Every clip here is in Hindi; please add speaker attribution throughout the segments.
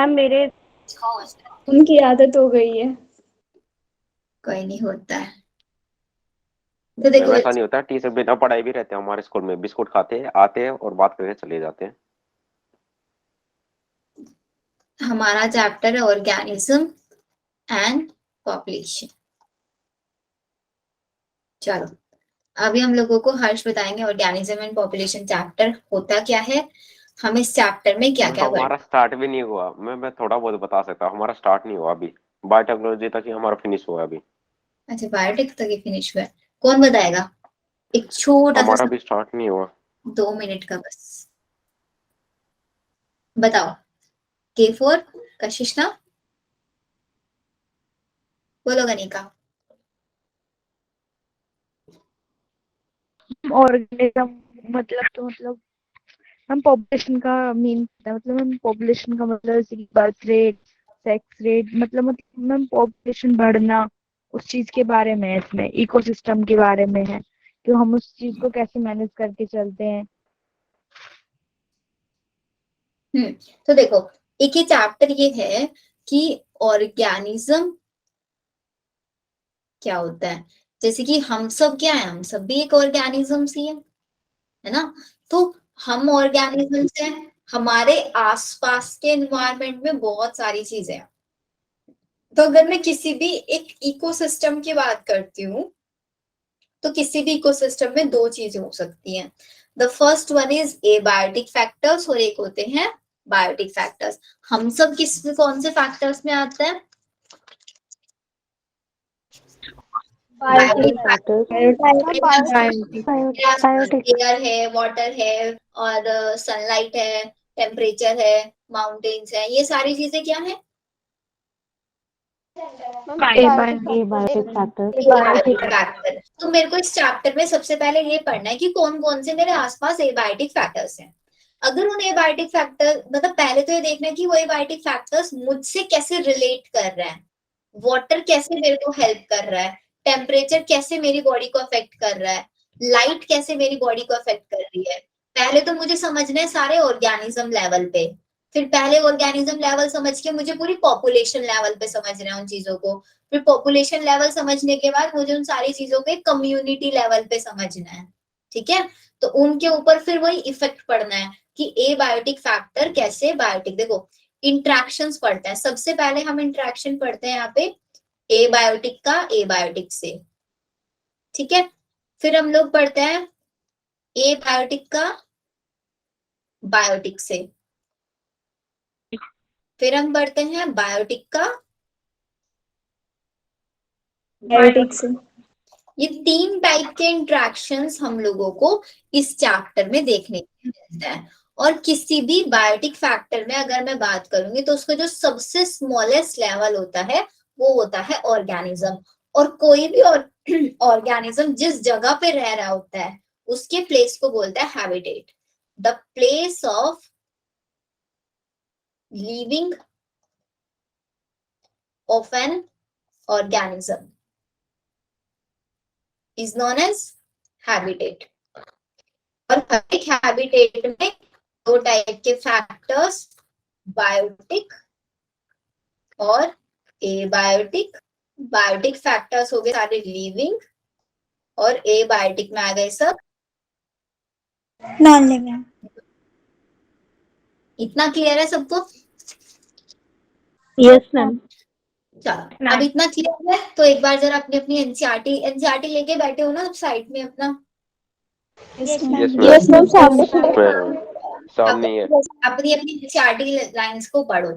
Speaker 1: मैम मेरे उनकी आदत हो गई है।
Speaker 2: कोई नहीं, होता है। तो देखो
Speaker 3: मैम ऐसा नहीं होता, टीचर बिना पढ़ाई भी रहते हैं हमारे स्कूल में, बिस्कुट खाते हैं, आते हैं और बात करके चले जाते हैं।
Speaker 2: हमारा चैप्टर है ऑर्गेनिज्म एंड पॉपुलेशन। चलो अभी हम लोगों को हर्ष बताएंगे ऑर्गेनिज्म एंड पॉपुलेशन चैप्टर होता क्या है, हम इस चैप्टर में क्या क्या
Speaker 3: हमारा स्टार्ट भी नहीं हुआ। मैं थोड़ा बहुत बता सकता हूँ, हमारा स्टार्ट नहीं हुआ अभी। बायोटेक्नोलॉजी तक ही हमारा फिनिश हुआ अभी।
Speaker 2: अच्छा बायोटेक तक ही फिनिश हुआ है, कौन बताएगा? एक छोटा
Speaker 3: हमारा
Speaker 2: सा
Speaker 3: भी स्टार्ट नहीं हुआ।
Speaker 2: 2 मिनट का बस बताओ। K4 कशिश ना, बोलो गनिका।
Speaker 1: ऑर्गेनिज्म मतलब हम पॉपुलेशन का मीन मतलब हम पॉपुलेशन का मतलब जैसे कि बर्थ रेट, सेक्स रेट, मतलब हम पॉपुलेशन बढ़ना, उस चीज के बारे में है, इसमें इकोसिस्टम के बारे में है कि हम उस चीज को कैसे मैनेज करके चलते हैं।
Speaker 2: तो देखो एक ही चैप्टर ये है कि ऑर्गेनिज्म क्या होता है। जैसे कि हम सब क्या है, हम सब भी एक ऑर्गेनिज्म ही है ना। तो हम ऑर्गेनिज्म से हमारे आसपास के एनवायरनमेंट में बहुत सारी चीजें हैं। तो अगर मैं किसी भी एक इकोसिस्टम की बात करती हूँ तो किसी भी इकोसिस्टम में दो चीजें हो सकती हैं। The first one is abiotic factors और एक होते हैं बायोटिक फैक्टर्स। हम सब किस कौन से फैक्टर्स में आते हैं? बायोटिक एयर है, वाटर है और सनलाइट है, टेम्परेचर है, माउंटेन्स है, ये सारी चीजें क्या है?
Speaker 1: Biotic
Speaker 2: factor. तो मेरे को इस चैप्टर में सबसे पहले ये पढ़ना है कि कौन कौन से मेरे आसपास एबायोटिक फैक्टर्स हैं। अगर उन एबायोटिक फैक्टर मतलब पहले तो ये देखना है कि वो एबायोटिक फैक्टर्स मुझसे कैसे रिलेट कर रहे हैं। वाटर कैसे मेरे को हेल्प कर रहा है, टेम्परेचर कैसे मेरी बॉडी को अफेक्ट कर रहा है, लाइट कैसे मेरी बॉडी को अफेक्ट कर रही है। पहले तो मुझे समझना है सारे ऑर्गेनिज्म लेवल पे, फिर पहले ऑर्गेनिज्म लेवल समझ के मुझे पूरी पॉपुलेशन लेवल पे समझना है उन चीजों को, फिर पॉपुलेशन लेवल समझने के बाद मुझे उन सारी चीजों के कम्युनिटी लेवल पे समझना है। ठीक है, तो उनके ऊपर फिर वही इफेक्ट पड़ना है कि ए बायोटिक फैक्टर कैसे बायोटिक। देखो इंट्रैक्शंस पढ़ते हैं, सबसे पहले हम इंट्रैक्शन पढ़ते हैं यहाँ पे ए बायोटिक का ए बायोटिक से। ठीक है, फिर हम लोग पढ़ते हैं ए बायोटिक का बायोटिक से, फिर हम पढ़ते हैं बायोटिक का
Speaker 1: बायोटिक से।
Speaker 2: ये 3 टाइप के इंट्रैक्शंस हम लोगों को इस चैप्टर में देखने को मिलता है। और किसी भी बायोटिक फैक्टर में अगर मैं बात करूंगी तो उसका जो सबसे स्मॉलेस्ट लेवल होता है वो होता है ऑर्गेनिज्म। और कोई भी ऑर्गेनिज्म जिस जगह पे रह रहा होता है उसके प्लेस को बोलता है habitat, the place of living of an organism is known as habitat. और हर एक हैबिटेट में दो टाइप के फैक्टर्स, बायोटिक और एबायोटिक। बायोटिक फैक्टर्स हो गए सारे लिविंग और एबायोटिक में आ गए सब
Speaker 1: नॉन लिविंग।
Speaker 2: इतना क्लियर है सबको?
Speaker 1: Yes ma'am.
Speaker 2: चलो अब इतना क्लियर है तो एक बार जरा अपनी अपनी एनसीईआरटी लेके बैठे हो ना साइड में अपना?
Speaker 3: यस
Speaker 1: यस मैम
Speaker 3: मैम, सामने ही है।
Speaker 2: अपनी अपनी एनसीईआरटी लाइंस को पढ़ो।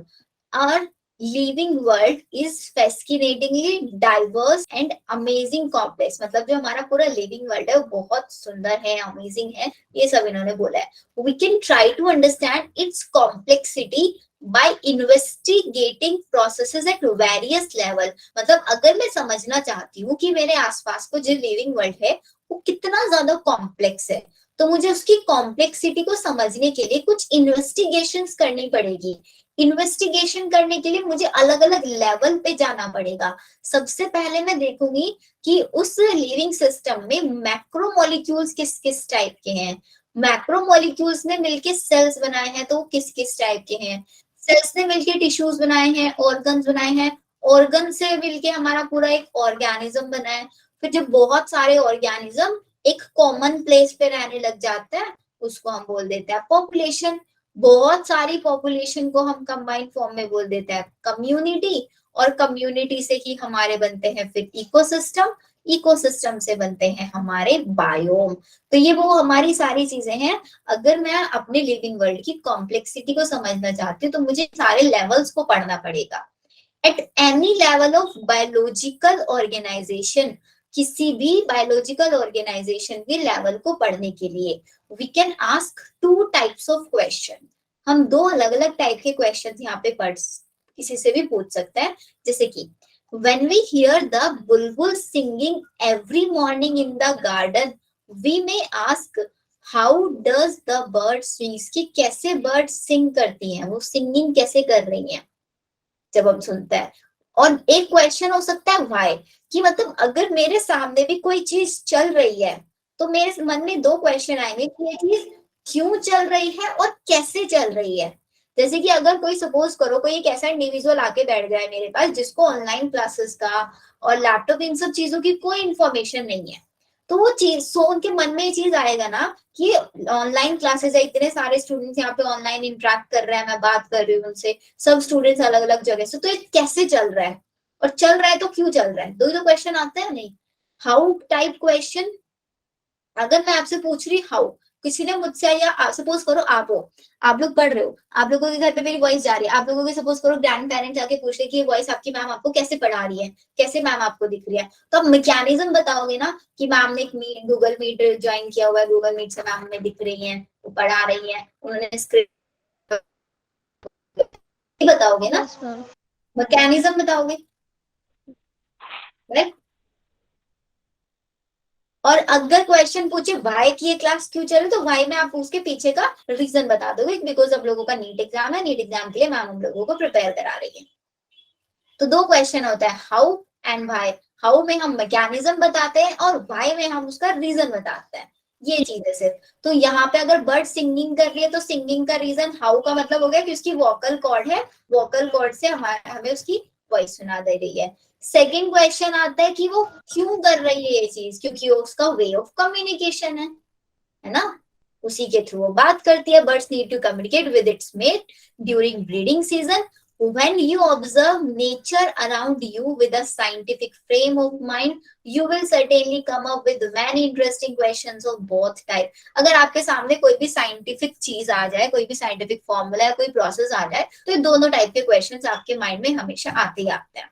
Speaker 2: और living world is fascinatingly diverse and amazing complex. मतलब जो हमारा पूरा लिविंग वर्ल्ड है वो बहुत सुंदर है, अमेजिंग है, ये सब इन्होंने बोला है। We can try to understand its complexity by investigating processes at various level. मतलब अगर मैं समझना चाहती हूँ कि मेरे आसपास को जो लिविंग वर्ल्ड है वो कितना ज्यादा कॉम्प्लेक्स है तो मुझे उसकी कॉम्प्लेक्सिटी को समझने के लिए कुछ इन्वेस्टिगेशंस करनी पड़ेगी। इन्वेस्टिगेशन करने के लिए मुझे अलग अलग लेवल पे जाना पड़ेगा। सबसे पहले मैं देखूंगी कि उस लिविंग सिस्टम में मैक्रोमोलिक्यूल्स किस किस टाइप के हैं, मैक्रोमोलिक्यूल्स ने मिलके सेल्स बनाए हैं तो किस किस टाइप के हैं, सेल्स ने मिलके टिश्यूज बनाए हैं, ऑर्गन्स बनाए हैं, ऑर्गन से मिलके हमारा पूरा एक ऑर्गेनिज्म बना है। फिर जब बहुत सारे ऑर्गेनिज्म एक कॉमन प्लेस पे रहने लग जाते हैं, उसको हम बोल देते हैं पॉपुलेशन। बहुत सारी पॉपुलेशन को हम कंबाइंड फॉर्म में बोल देते हैं कम्युनिटी, और कम्युनिटी से ही हमारे बनते हैं फिर इकोसिस्टम, इकोसिस्टम से बनते हैं हमारे बायोम। तो ये वो हमारी सारी चीजें हैं। अगर मैं अपने लिविंग वर्ल्ड की कॉम्प्लेक्सिटी को समझना चाहती हूँ तो मुझे सारे लेवल्स को पढ़ना पड़ेगा। At any level of biological organization, किसी भी बायोलॉजिकल ऑर्गेनाइजेशन के लेवल को पढ़ने के लिए we can ask two types of question. हम दो अलग अलग टाइप के क्वेश्चन यहाँ पे किसी से भी पूछ सकते हैं। जैसे कि when we hear the bulbul singing every morning in the garden, we may ask how does the bird sings, कि कैसे bird sing करती हैं, वो singing कैसे कर रही हैं जब हम सुनते हैं। और एक क्वेश्चन हो सकता है why, कि मतलब अगर मेरे सामने भी कोई चीज चल रही है तो मेरे मन में दो क्वेश्चन आएंगे कि ये चीज क्यों चल रही है और कैसे चल रही है। जैसे कि अगर कोई सपोज करो कोई एक ऐसा इंडिविजुअल आके बैठ गया है मेरे पास जिसको ऑनलाइन क्लासेस का और लैपटॉप इन सब चीजों की कोई इन्फॉर्मेशन नहीं है, तो वो चीज सो उनके मन में ये चीज आएगा ना कि ऑनलाइन क्लासेस है, इतने सारे स्टूडेंट्स यहाँ पे ऑनलाइन इंटरेक्ट कर रहे हैं, मैं बात कर रही हूँ उनसे, सब स्टूडेंट्स अलग अलग जगह से, तो ये कैसे चल रहा है और चल रहा है तो क्यों चल रहा है। दो क्वेश्चन आते हैं नहीं, हाउ टाइप क्वेश्चन। अगर मैं आपसे पूछ रही हाउ, किसी ने मुझसे या सपोज करो आप हो, आप लोग पढ़ रहे हो, आप लोगों के घर पे मेरी वॉइस जा रही है, आप लोगों के सपोज करो ग्रैंड पेरेंट्स आके पूछ रहे कि ये वॉइस आपकी मैम आपको कैसे पढ़ा रही है, कैसे मैम आपको दिख रही है, तो आप मैकेनिज्म बताओगे ना कि मैम ने एक मीट गूगल मीट ज्वाइन किया हुआ है, गूगल मीट से मैम हमें दिख रही है, वो पढ़ा रही है, उन्होंने स्क्रिप्ट बताओगे ना, मैकेनिज्म बताओगे, राइट। और अगर क्वेश्चन पूछे वाई की ये क्लास क्यों चल रही, तो वाई में आप उसके पीछे का रीजन बता दोगे, बिकॉज अब लोगों का नीट एग्जाम है, नीट एग्जाम के लिए मैम हम लोगों को प्रिपेयर करा रही है। तो दो क्वेश्चन होता है हाउ एंड वाई। हाउ में हम मैकेनिज्म बताते हैं और वाई में हम उसका रीजन बताते हैं, ये चीज है सिर्फ। तो यहाँ पे अगर बर्ड सिंगिंग कर रही है तो सिंगिंग का रीजन, हाउ का मतलब हो गया कि उसकी वोकल कॉर्ड है, वोकल कॉर्ड से हमें उसकी वॉइस सुना दे रही है। सेकंड क्वेश्चन आता है कि वो क्यों कर रही है ये चीज, क्योंकि वो उसका वे ऑफ कम्युनिकेशन है ना, उसी के थ्रू वो बात करती है। Birds need to communicate with its mate during breeding season. When you observe nature around you with a scientific frame of mind, you will certainly come up with many interesting questions of both type. अगर आपके सामने कोई भी साइंटिफिक चीज आ जाए, कोई भी साइंटिफिक फॉर्मूला या कोई प्रोसेस आ जाए, तो ये दोनों टाइप के क्वेश्चंस आपके माइंड में हमेशा आते ही आते हैं।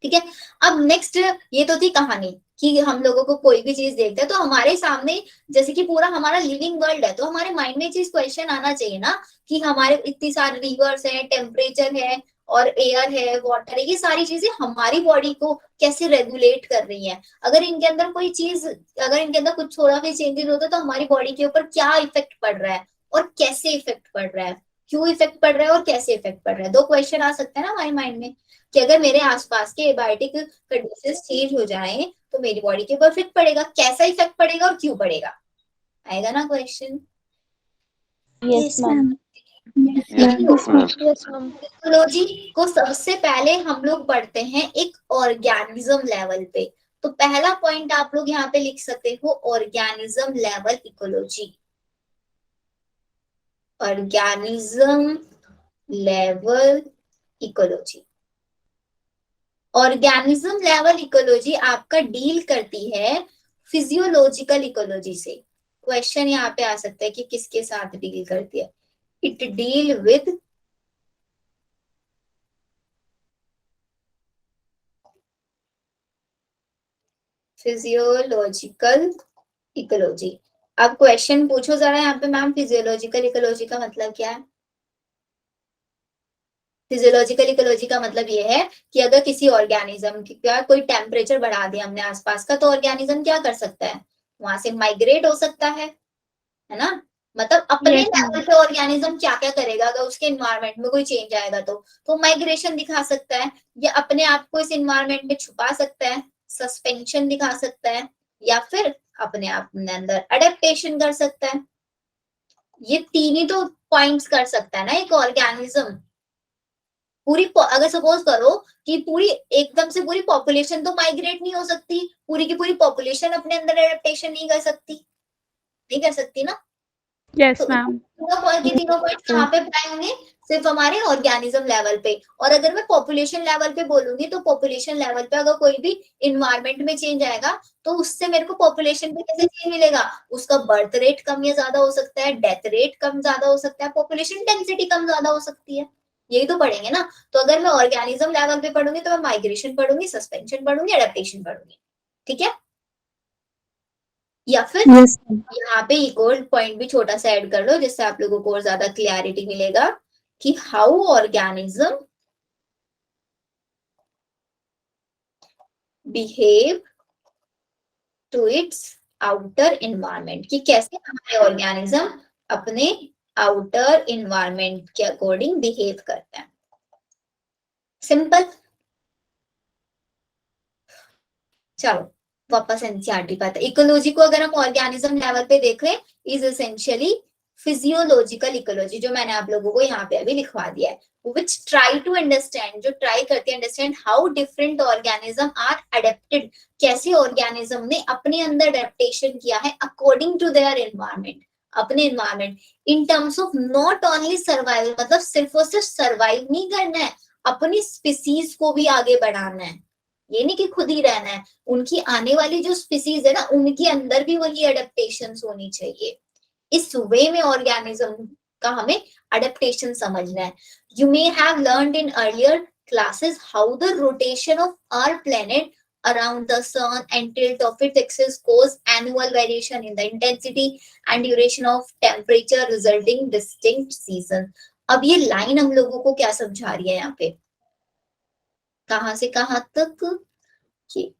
Speaker 2: ठीक है, अब नेक्स्ट ये तो थी कहानी कि हम लोगों को कोई भी चीज देखते हैं तो हमारे सामने, जैसे कि पूरा हमारा लिविंग वर्ल्ड है, तो हमारे माइंड में चीज क्वेश्चन आना चाहिए ना कि हमारे इतनी सारी रिवर्स है, टेम्परेचर है और एयर है, वाटर है, ये सारी चीजें हमारी बॉडी को कैसे रेगुलेट कर रही हैं। अगर इनके अंदर कोई चीज, अगर इनके अंदर कुछ थोड़ा भी चेंजेस होता है तो हमारी बॉडी के ऊपर क्या इफेक्ट पड़ रहा है और कैसे इफेक्ट पड़ रहा है, क्यों इफेक्ट पड़ रहा है और कैसे इफेक्ट पड़ रहा है। दो क्वेश्चन आ सकते हैं ना हमारे माइंड में कि अगर मेरे आसपास के एबायोटिक कंडीशंस चेंज हो जाएं तो मेरी बॉडी के ऊपर इफेक्ट पड़ेगा, कैसा इफेक्ट पड़ेगा और क्यों पड़ेगा, आएगा ना क्वेश्चन।
Speaker 4: Yes ma'am.
Speaker 2: इकोलॉजी को सबसे पहले हम लोग पढ़ते हैं एक ऑर्गेनिज्म लेवल पे। तो पहला पॉइंट आप लोग यहाँ पे लिख सकते हो, organism level ecology, organism level ecology. Organism level ecology आपका डील करती है फिजियोलॉजिकल इकोलॉजी से। क्वेश्चन यहाँ पे आ सकता है कि किसके साथ डील करती है, it deal with physiological ecology. अब क्वेश्चन पूछो जरा यहाँ पे, मैम फिजियोलॉजिकल इकोलॉजी का मतलब क्या है। फिजियोलॉजिकल इकोलॉजी का मतलब ये है कि अगर किसी ऑर्गेनिज्म का कोई टेम्परेचर बढ़ा दिया हमने आसपास का, तो ऑर्गेनिज्म क्या कर सकता है, वहां से माइग्रेट हो सकता है ना। मतलब अपने लेवल पे ऑर्गेनिज्म क्या क्या करेगा अगर उसके एनवायरनमेंट में कोई चेंज आएगा तो माइग्रेशन दिखा सकता है, या अपने आप को इस एनवायरनमेंट में छुपा सकता है, सस्पेंशन दिखा सकता है, या फिर अपने आप में अंदर अडेप्टेशन कर सकता है। ये 3 ही तो पॉइंट्स कर सकता है ना एक ऑर्गेनिज्म। पूरी अगर सपोज करो कि पूरी एकदम से पूरी पॉपुलेशन तो माइग्रेट नहीं हो सकती, पूरी की पूरी पॉपुलेशन अपने अंदर एडेप्टेशन नहीं कर सकती, नहीं कर सकती ना।
Speaker 5: यस
Speaker 2: तो
Speaker 5: मैम।
Speaker 2: तीनों पॉइंट कहाँ पे अप्लाई होंगे? सिर्फ हमारे ऑर्गेनिज्म लेवल पे। और अगर मैं पॉपुलेशन लेवल पे बोलूंगी तो पॉपुलेशन लेवल पे अगर कोई भी इन्वायरमेंट में चेंज आएगा तो उससे मेरे को पॉपुलेशन पे कैसे चेंज मिलेगा? उसका बर्थ रेट कम या ज्यादा हो सकता है, डेथ रेट कम ज्यादा हो सकता है, पॉपुलेशन डेंसिटी कम ज्यादा हो सकती है। यही तो पढ़ेंगे ना। तो अगर मैं ऑर्गेनिज्म लेवल पे पढ़ूंगी तो मैं माइग्रेशन पढ़ूंगी, सस्पेंशन पढ़ूंगी, एडेप्टेशन पढ़ूंगी। ठीक है। या फिर
Speaker 4: Yes, ma'am.
Speaker 2: यहाँ पे एक और पॉइंट भी छोटा सा ऐड कर लो जिससे आप लोगों को और ज्यादा क्लियरिटी मिलेगा कि how organism behave to its outer environment, कि कैसे हमारे ऑर्गेनिज्म अपने आउटर इन्वायरमेंट के अकॉर्डिंग बिहेव करते हैं। सिंपल। चलो वापस एनसीईआरटी पर आते हैं। इकोलॉजी को अगर हम ऑर्गेनिज्म लेवल पे देख रहे इज एसेंशियली फिजियोलॉजिकल इकोलॉजी, जो मैंने आप लोगों को यहाँ पे अभी लिखवा दिया है, which try to understand, जो ट्राई करती है understand how different organism are adapted, कैसे ऑर्गेनिज्म ने अपने अंदर अडेप्टेशन किया है अकॉर्डिंग टू देयर एनवायरमेंट, अपने environment, in terms of not only survival, मतलब सिर्फ और सिर्फ सर्वाइव नहीं करना है, अपनी स्पीसीज को भी आगे बढ़ाना है। ये नहीं कि खुद ही रहना है, उनकी आने वाली जो स्पीसीज है ना उनके अंदर भी वही अडेप्टेशन होनी चाहिए। इस वे में ऑर्गेनिज्म का हमें अडेप्टेशन समझना है। You may have learned in earlier classes how the rotation of our planet around the sun and tilt of its axis cause annual variation in the intensity and duration of temperature resulting distinct seasons. अब ये लाइन हम लोगों को क्या समझा रही है यहाँ पे, कहां से कहां तक कि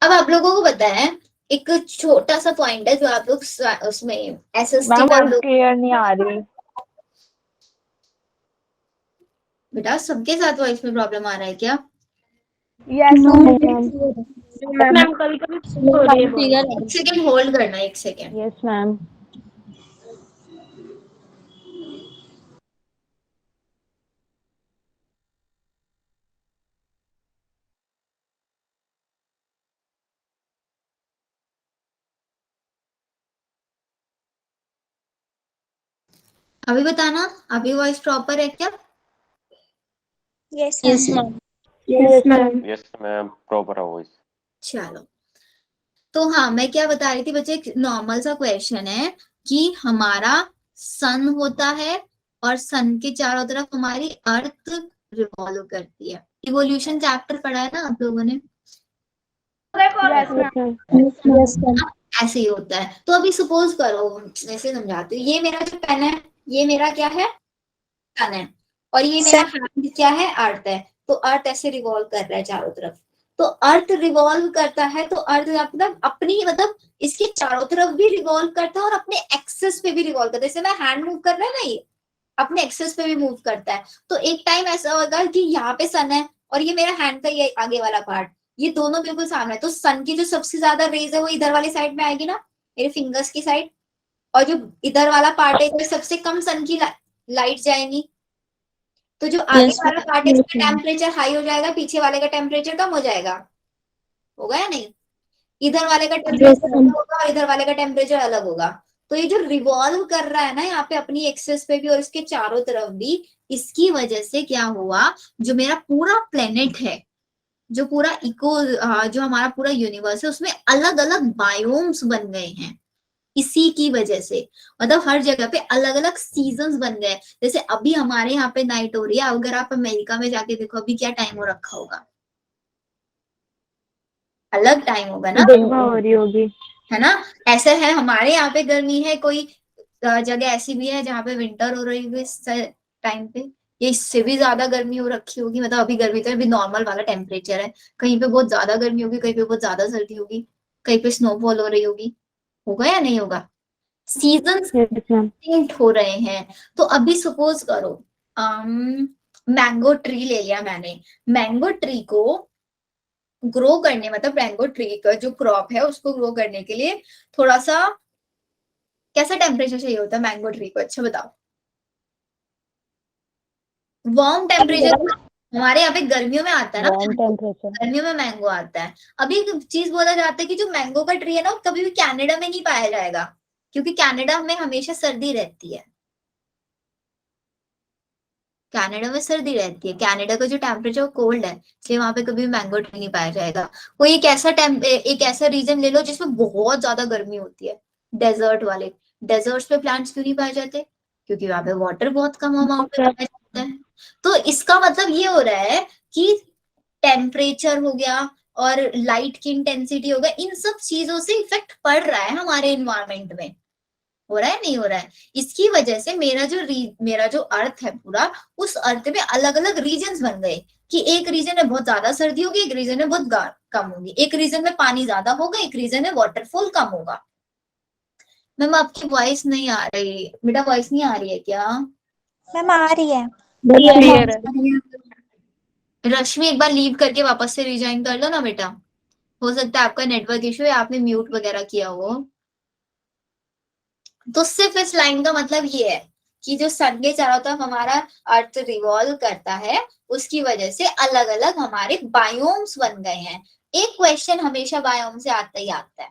Speaker 2: अब आप लोगों को पता है एक छोटा सा पॉइंट है जो आप लोग उसमें एसएसटी में आप लोग
Speaker 1: क्लियर नहीं आ रही
Speaker 2: बेटा, सबके साथ वॉइस में प्रॉब्लम आ रहा है क्या?
Speaker 4: No, ma'am.
Speaker 5: मैम कभी कभी हो रही है बहुत।
Speaker 2: एक सेकेंड होल्ड करना, एक सेकेंड।
Speaker 1: यस मैम
Speaker 2: अभी बताना, अभी वॉइस प्रॉपर है क्या?
Speaker 4: Yes, ma'am.
Speaker 5: Yes ma'am.
Speaker 3: Yes ma'am, proper है वॉइस।
Speaker 2: चलो, तो हाँ मैं क्या बता रही थी बच्चे, एक नॉर्मल सा क्वेश्चन है कि हमारा सन होता है और सन के चारों तरफ हमारी अर्थ रिवॉल्व करती है। इवोल्यूशन चैप्टर पढ़ा है ना आप लोगों ने?
Speaker 5: Yes ma'am.
Speaker 4: Yes, ma'am.
Speaker 2: ऐसे ही होता है। तो अभी सपोज करो, ऐसे समझाती हूँ, ये मेरा जो पेन है ये मेरा क्या है? सन है। और ये मेरा हैंड क्या है? अर्थ है। तो अर्थ ऐसे रिवॉल्व कर रहा है चारों तरफ। तो अर्थ रिवॉल्व करता है तो अर्थ मतलब अपनी मतलब इसके चारों तरफ भी रिवॉल्व करता है और अपने एक्सेस पे भी रिवॉल्व करता है। जैसे मैं हैंड मूव कर रहा है ना, ये अपने एक्सेस पे भी मूव करता है। तो एक टाइम ऐसा होगा कि यहाँ पे सन है और ये मेरा हैंड का ये आगे वाला पार्ट, ये दोनों बिल्कुल सामने है। तो सन की जो सबसे ज्यादा रेज है वो इधर वाली साइड में आएगी ना, मेरे फिंगर्स की साइड, और जो इधर वाला पार्ट है इधर सबसे कम सन की लाइट जाएंगी। तो जो आगे
Speaker 4: Yes,
Speaker 2: वाला पार्ट है इसका टेम्परेचर हाई हो जाएगा, पीछे वाले का टेम्परेचर कम हो जाएगा, होगा या नहीं? इधर वाले का टेम्परेचर अलग होगा और इधर वाले का टेम्परेचर अलग होगा। तो ये जो रिवॉल्व कर रहा है ना यहाँ पे अपनी एक्सेस पे भी और इसके चारों तरफ भी, इसकी वजह से क्या हुआ, जो मेरा पूरा प्लेनेट है, जो पूरा जो हमारा पूरा यूनिवर्स है उसमें अलग अलग बायोम्स बन गए हैं इसी की वजह से। मतलब हर जगह पे अलग अलग सीजन्स बन गए। जैसे अभी हमारे यहाँ पे नाइट हो रही है, अगर आप अमेरिका में जाके देखो अभी क्या टाइम हो रखा होगा, अलग टाइम होगा ना,
Speaker 1: हो रही होगी,
Speaker 2: है ना? ऐसा है हमारे यहाँ पे गर्मी है, कोई जगह ऐसी भी है जहाँ पे विंटर हो रही होगी इस टाइम पे, ये इससे भी ज्यादा गर्मी हो रखी होगी। मतलब अभी गर्मी तो अभी नॉर्मल वाला टेम्परेचर है, कहीं पे बहुत ज्यादा गर्मी होगी, कहीं पे बहुत ज्यादा सर्दी होगी, कहीं पे स्नोफॉल हो रही होगी, होगा या नहीं होगा? सीजन डिस्टिंक्ट हो रहे हैं। तो अभी सपोज करो मैंगो ट्री ले लिया मैंने, मैंगो ट्री को ग्रो करने, मतलब मैंगो ट्री का जो क्रॉप है उसको ग्रो करने के लिए थोड़ा सा कैसा टेम्परेचर चाहिए होता है मैंगो ट्री को? अच्छा बताओ। वार्म टेम्परेचर हमारे यहाँ पे गर्मियों में आता है ना,
Speaker 4: वार्म टेम्परेचर।
Speaker 2: गर्मियों में मैंगो आता है। अभी एक चीज बोला जाता है कि जो मैंगो का ट्री है ना, वो कभी भी कनाडा में नहीं पाया जाएगा, क्योंकि कनाडा में हमेशा सर्दी रहती है। कनाडा में सर्दी रहती है, कनाडा का जो टेम्परेचर कोल्ड है, इसलिए वहां पे कभी मैंगो ट्री नहीं पाया जाएगा। कोई एक ऐसा रीजन ले लो जिसमें बहुत ज्यादा गर्मी होती है, डेजर्ट वाले। डेजर्ट्स पे प्लांट्स क्यों नहीं पाए जाते? क्योंकि वहां पे वाटर बहुत कम अमाउंट में पाया जाता है। तो इसका मतलब ये हो रहा है कि टेम्परेचर हो गया और लाइट की इंटेंसिटी हो गया, इन सब चीजों से इफेक्ट पड़ रहा है हमारे इन्वायरमेंट में। हो रहा है नहीं हो रहा है? इसकी वजह से मेरा जो अर्थ है पूरा, उस अर्थ में अलग अलग रीजन्स बन गए कि एक रीजन में बहुत ज्यादा सर्दी होगी, एक रीजन में बहुत कम होगी, एक रीजन में पानी ज्यादा होगा, एक रीजन में वाटरफॉल कम होगा। मैम आपकी वॉइस नहीं आ रही बेटा, वॉइस नहीं आ रही है क्या?
Speaker 4: मैम आ रही है।
Speaker 5: क्लियर है।
Speaker 2: रश्मि एक बार लीव करके वापस से रिजाइन कर लो ना बेटा, हो सकता है आपका नेटवर्क इशू है, आपने म्यूट वगैरह किया हो। तो सिर्फ इस लाइन का मतलब ये है कि जो सन के चारों तरफ हमारा अर्थ रिवॉल्व करता है, उसकी वजह से अलग अलग हमारे बायोम्स बन गए हैं। एक क्वेश्चन हमेशा बायोम से आता ही आता है,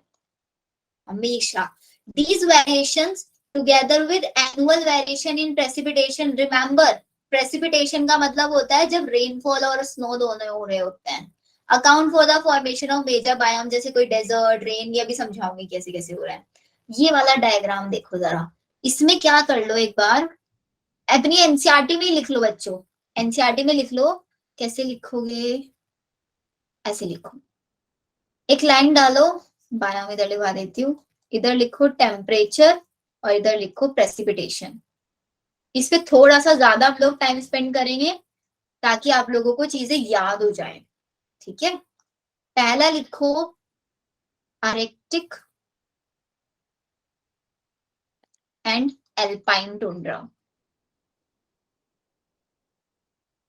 Speaker 2: हमेशा। These variations together with annual variation in precipitation, remember precipitation का मतलब होता है जब रेनफॉल और स्नो दोनों हो रहे होते हैं। Account for the formation of major biome, जैसे कोई डेजर्ट, रेन, ये भी समझाऊंगी कैसे कैसे हो रहा है। ये वाला डायग्राम देखो जरा, इसमें क्या कर लो एक बार, अपनी एनसीईआरटी में लिख लो बच्चों, एनसीईआरटी में लिख लो। कैसे लिखोगे? ऐसे लिखो, एक लाइन डालो, बायोम इधर लिखवा देती हूँ, इधर लिखो टेम्परेचर और इधर लिखो प्रेसिपिटेशन। इस पे थोड़ा सा ज्यादा आप लोग टाइम स्पेंड करेंगे ताकि आप लोगों को चीजें याद हो जाए, ठीक है? पहला लिखो Arctic and alpine tundra.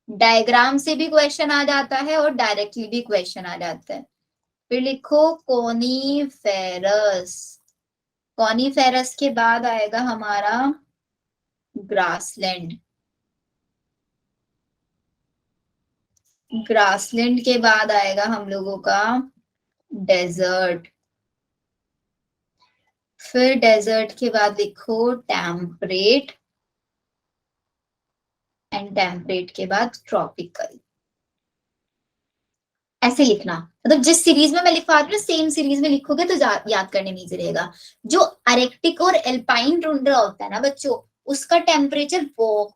Speaker 2: Diagram से भी क्वेश्चन आ जाता है और डायरेक्टली भी क्वेश्चन आ जाता है। फिर लिखो कोनीफेरस। कोनीफेरस के बाद आएगा हमारा ग्रासलैंड। ग्रासलैंड के बाद आएगा हम लोगों का डेजर्ट। फिर डेजर्ट के बाद लिखो टेम्परेट एंड टेम्परेट के बाद ट्रॉपिकल। ऐसे लिखना, मतलब जिस सीरीज में मैं लिखवा रही हूँ सेम सीरीज में लिखोगे तो याद करने में इजी रहेगा। जो आर्कटिक और एल्पाइन टुंड्रा होता है ना बच्चों, उसका टेम्परेचर बहुत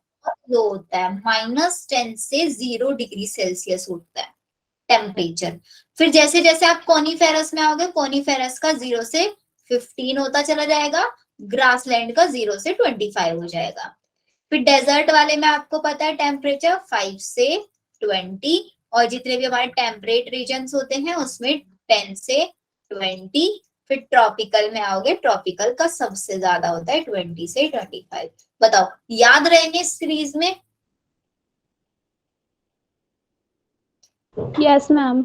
Speaker 2: लो होता है, -10 से 0 डिग्री सेल्सियस होता है टेम्परेचर। फिर जैसे जैसे आप कोनीफेरस में आओगे, कोनीफेरस का 0 से 15 होता चला जाएगा, ग्रासलैंड का 0 से 25 हो जाएगा। फिर डेजर्ट वाले में आपको पता है टेम्परेचर 5 से 20, और जितने भी हमारे टेम्परेट रीजन्स होते हैं उसमें 10 से 20। फिर ट्रॉपिकल में आओगे, ट्रॉपिकल का सबसे ज्यादा होता है 20 से 25। बताओ याद रहेंगे इस सीरीज में?
Speaker 5: Yes ma'am.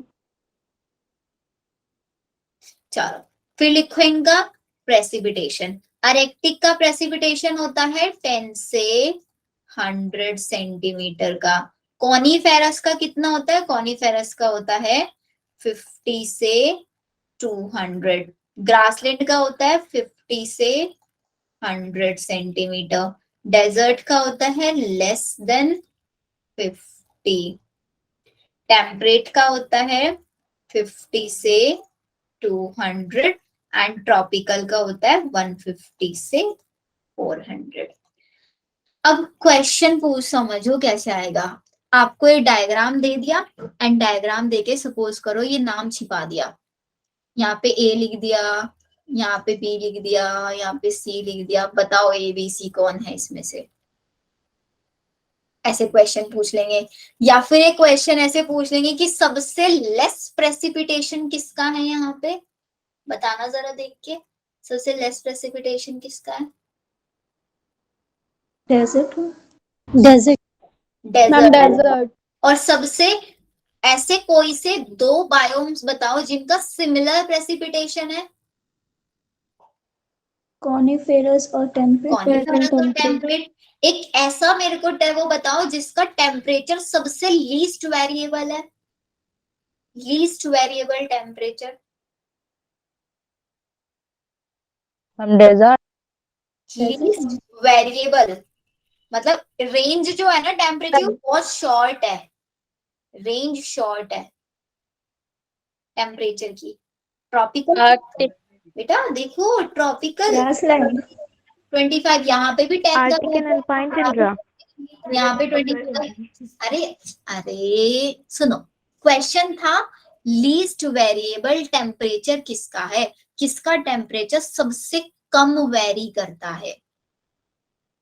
Speaker 2: चलो फिर लिखो इनका प्रेसिपिटेशन। आर्कटिक का प्रेसिपिटेशन होता है 10 से 100 सेंटीमीटर का। कोनीफेरस का कितना होता है? कोनीफेरस का होता है 50 से 200। ग्रासलैंड का होता है 50 से 100 सेंटीमीटर। डेजर्ट का होता है लेस देन 50। टेम्परेट का होता है 50 से 200 एंड ट्रॉपिकल का होता है 150 से 400। अब क्वेश्चन पूछ समझो कैसे आएगा। आपको ये डायग्राम दे दिया एंड डायग्राम देके सपोज करो ये नाम छिपा दिया, यहाँ पे ए लिख दिया, यहाँ पे बी लिख दिया, यहाँ पे सी लिख दिया। बताओ ए बी सी कौन है इसमें से? ऐसे क्वेश्चन पूछ लेंगे। या फिर एक क्वेश्चन ऐसे पूछ लेंगे कि सबसे लेस प्रेसिपिटेशन किसका है, यहाँ पे बताना जरा देख के, सबसे लेस प्रेसिपिटेशन किसका है?
Speaker 4: Desert. Desert.
Speaker 5: Ma'am
Speaker 2: desert.
Speaker 5: Desert.
Speaker 2: और सबसे ऐसे कोई से 2 बायोम्स बताओ जिनका सिमिलर प्रेसिपिटेशन है।
Speaker 4: कॉनिफेरस और टेम्परेट।
Speaker 2: कॉनिफेरस और टेम्परेट। एक ऐसा मेरे को वो बताओ जिसका टेम्परेचर सबसे लीस्ट वेरिएबल है, least variable temperature.
Speaker 5: Ma'am desert.
Speaker 2: Least variable मतलब रेंज जो है ना टेम्परेचर बहुत शॉर्ट है, रेंज शॉर्ट है टेम्परेचर की। ट्रॉपिकल बेटा देखो ट्रॉपिकल
Speaker 4: ग्रासलैंड
Speaker 2: 25, यहाँ पे भी 10 का
Speaker 1: आर्टिकल अल्पाइन टंड्रा।
Speaker 2: यहाँ पे 25। अरे अरे सुनो, क्वेश्चन था लीस्ट वेरिएबल टेम्परेचर किसका है, किसका टेम्परेचर सबसे कम वेरी करता है।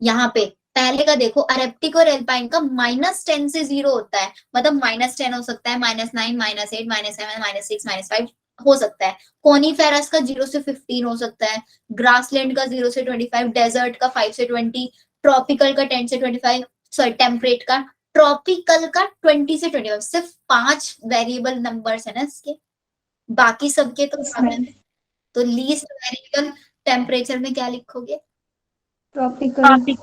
Speaker 2: यहाँ पे पहले का देखो, अरेप्टिक और एल्पाइन का -10 से 0 होता है, मतलब -10 हो सकता है, -9, -8, -7, -6, -5 हो सकता है। कोनीफेरस का 0 से 15 हो सकता है, ग्रासलैंड का 0 से 25, डेजर्ट का 5 से 20, ट्रॉपिकल का 10 से 25, सॉरी टेम्परेट का, ट्रॉपिकल का 20 से 25। सिर्फ 5 वेरिएबल नंबर्स है ना इसके, बाकी सबके तो लीस्ट वेरिएबल टेम्परेचर में क्या लिखोगे?
Speaker 4: Tropical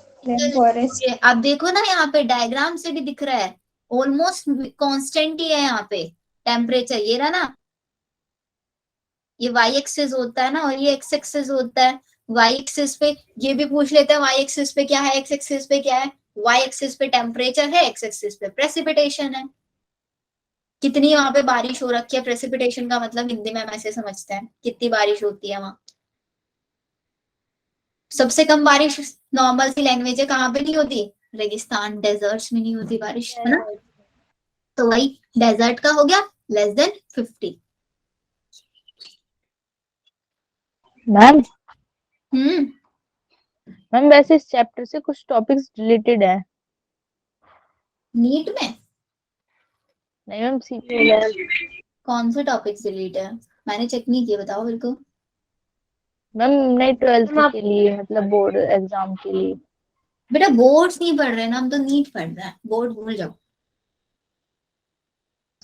Speaker 4: forest.
Speaker 2: अब देखो ना यहाँ पे डायग्राम से भी दिख रहा है, ऑलमोस्ट कांस्टेंट ही है यहाँ पे टेम्परेचर। ये रहा ना, ये वाई एक्सिस होता है ना और ये एक्स एक्सिस होता है। वाई एक्सिस पे ये भी पूछ लेते हैं वाई एक्सिस पे क्या है, एक्स एक्सिस पे क्या है। वाई एक्सिस पे टेम्परेचर है, एक्स एक्सिस पे प्रेसिपिटेशन है। कितनी वहां पे बारिश हो रखी है, प्रेसिपिटेशन का मतलब हिंदी में हम ऐसे समझते हैं कितनी बारिश होती है वहां। सबसे कम बारिश नॉर्मल सी लैंग्वेज है, कहाँ पे नहीं होती? रेगिस्तान डेजर्ट्स में नहीं होती बारिश, है ना। तो वही डेजर्ट का हो गया <50।
Speaker 5: मैम
Speaker 2: हम्म
Speaker 5: मैम वैसे इस चैप्टर से कुछ टॉपिक्स रिलेटेड है?
Speaker 2: नीट में
Speaker 5: नहीं मैम, सीपीएल।
Speaker 2: कौन से टॉपिक से रिलेटेड है? मैंने चेक नहीं किया, बताओ मेरे को।
Speaker 5: मैम नहीं 12th के लिए, मतलब बोर्ड एग्जाम के लिए।
Speaker 2: बेटा बोर्ड्स नहीं पढ़ रहे ना हम, तो नीट पढ़ रहे हैं, बोर्ड भूल जाओ।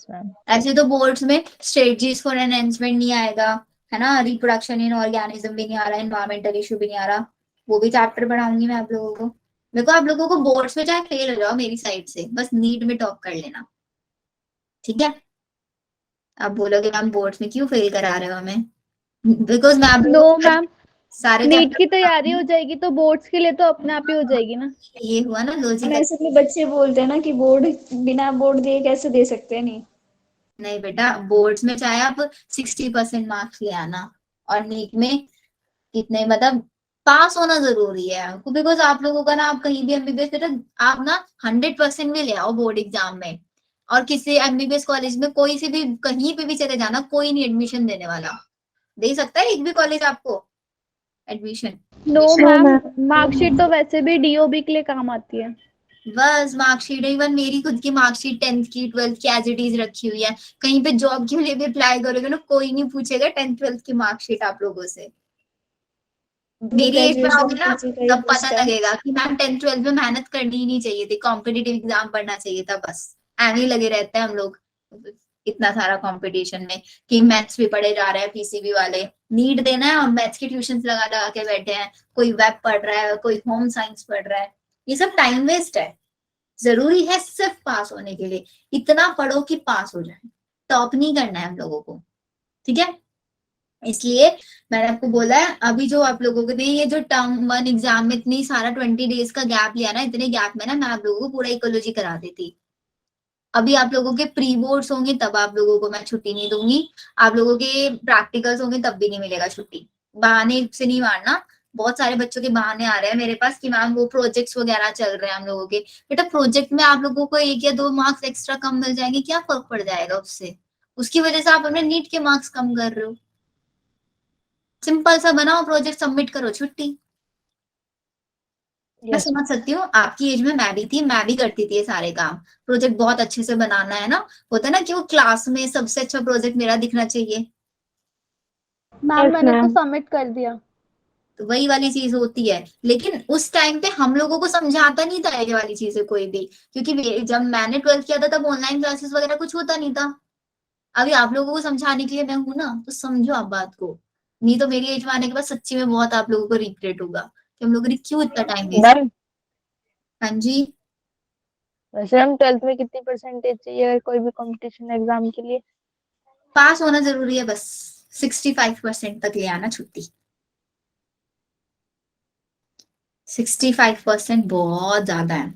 Speaker 5: मैम
Speaker 2: ऐसे तो बोर्ड्स में स्ट्रेटजीज फॉर एनहेंसमेंट नहीं आएगा, है ना, रिप्रोडक्शन इन ऑर्गेनिज्म भी नहीं आ रहा, एनवायरमेंटल इशू भी नहीं आ रहा, वो भी चैप्टर पढ़ाऊंगी मैं आप लोगों को। देखो आप लोगों को बोर्ड्स में चाहे फेल हो जाओ मेरी साइड से, बस नीट में टॉप कर लेना, ठीक है। आप बोलोगे मैम बोर्ड्स में क्यों फेल करा रहे हो हमें, बिकॉज मैं आप
Speaker 1: नो
Speaker 2: लोगों को
Speaker 1: मैम,
Speaker 2: सारे
Speaker 1: नीट
Speaker 2: चैप्टर
Speaker 1: की तैयारी हो जाएगी तो बोर्ड्स के लिए तो अपने आप ही हो जाएगी ना।
Speaker 2: ये हुआ ना लॉजिक।
Speaker 4: ऐसे भी बच्चे बोलते हैं ना कि बोर्ड बिना बोर्ड दिए कैसे दे सकते हैं। नहीं
Speaker 2: नहीं बेटा, बोर्ड्स में चाहे आप 60% मार्क्स ले आना, और नीट में कितने, मतलब पास होना जरूरी है आपको, बिकॉज आप लोगों का ना, आप कहीं भी एमबीबीएस बेटा आप ना 100% भी ले आओ बोर्ड एग्जाम में, और किसी एमबीबीएस कॉलेज में कोई से भी कहीं पे भी चले जाना, कोई नहीं एडमिशन देने वाला, दे सकता है एक भी कॉलेज आपको एडमिशन।
Speaker 1: नो मैम, मार्कशीट तो वैसे भी डीओबी के लिए काम आती है।
Speaker 2: बस मार्कशीट, इवन मेरी खुद की मार्कशीट 10th की 12th की एज इट इज रखी हुई है, कहीं पे जॉब के लिए भी अप्लाई करोगे ना, कोई नहीं पूछेगा 10th 12th की मार्कशीट आप लोगों से। मेरी एज में आओगे ना तब पता लगेगा कि मैम 10th 12th में मेहनत करनी ही नहीं चाहिए थी, कॉम्पिटिटिव एग्जाम पढ़ना चाहिए था, बस एम ही लगे रहते हैं हम लोग इतना सारा कंपटीशन में, कि मैथ्स भी पढ़े जा रहे हैं पीसीबी वाले, नीट देना है और मैथ्स की ट्यूशन लगा लगा के बैठे हैं, कोई वेब पढ़ रहा है, कोई होम साइंस पढ़ रहा है, ये सब टाइम वेस्ट है। जरूरी है सिर्फ पास होने के लिए इतना पढ़ो कि पास हो जाए, टॉप नहीं करना है हम लोगों को, ठीक है। इसलिए मैंने आपको बोला है, अभी जो आप लोगों ने ये जो टर्म 1 एग्जाम में इतनी सारा 20 डेज का गैप लिया ना, इतने गैप में ना मैं आप लोगों को पूरा इकोलॉजी करा देती। अभी आप लोगों के प्री बोर्ड्स होंगे तब आप लोगों को मैं छुट्टी नहीं दूंगी, आप लोगों के प्रैक्टिकल्स होंगे तब भी नहीं मिलेगा छुट्टी। बहाने से नहीं मारना, बहुत सारे बच्चों के बहाने आ रहे हैं मेरे पास कि मैम वो प्रोजेक्ट्स वगैरह चल रहे हैं हम लोगों के। बेटा प्रोजेक्ट में आप लोगों को 1 या 2 मार्क्स एक्स्ट्रा कम मिल जाएंगे, क्या फर्क पड़ जाएगा उससे, उसकी वजह से आप अपने नीट के मार्क्स कम कर रहे हो। सिंपल सा बनाओ प्रोजेक्ट, सबमिट करो, छुट्टी। मैं समझ सकती हूँ, आपकी एज में मैं भी थी, मैं भी करती थी ये सारे काम, प्रोजेक्ट बहुत अच्छे से बनाना है ना, होता है ना कि वो क्लास में सबसे अच्छा प्रोजेक्ट मेरा दिखना चाहिए।
Speaker 1: मैम मैंने तो सबमिट कर दिया।
Speaker 2: तो वही वाली चीज होती है, लेकिन उस टाइम पे हम लोगों को समझाता नहीं था ये वाली चीजें कोई भी, क्योंकि जब मैंने 12th किया था तब ऑनलाइन क्लासेस वगैरह कुछ होता नहीं था। अभी आप लोगों को समझाने के लिए मैं हूं ना, तो समझो आप बात को। नहीं तो मेरी एज में आने के बाद सच्ची में बहुत आप लोगों को रिग्रेट होगा कि हम लोगों ने क्यों इतना टाइम वेस्ट।
Speaker 5: मैम
Speaker 2: हाँ जी,
Speaker 5: वैसे हम 12th में कितनी परसेंटेज चाहिए अगर कोई भी कंपटीशन एग्जाम के लिए?
Speaker 2: पास होना जरूरी है बस, 65% तक ले आना छुट्टी। 65% बहुत ज्यादा है।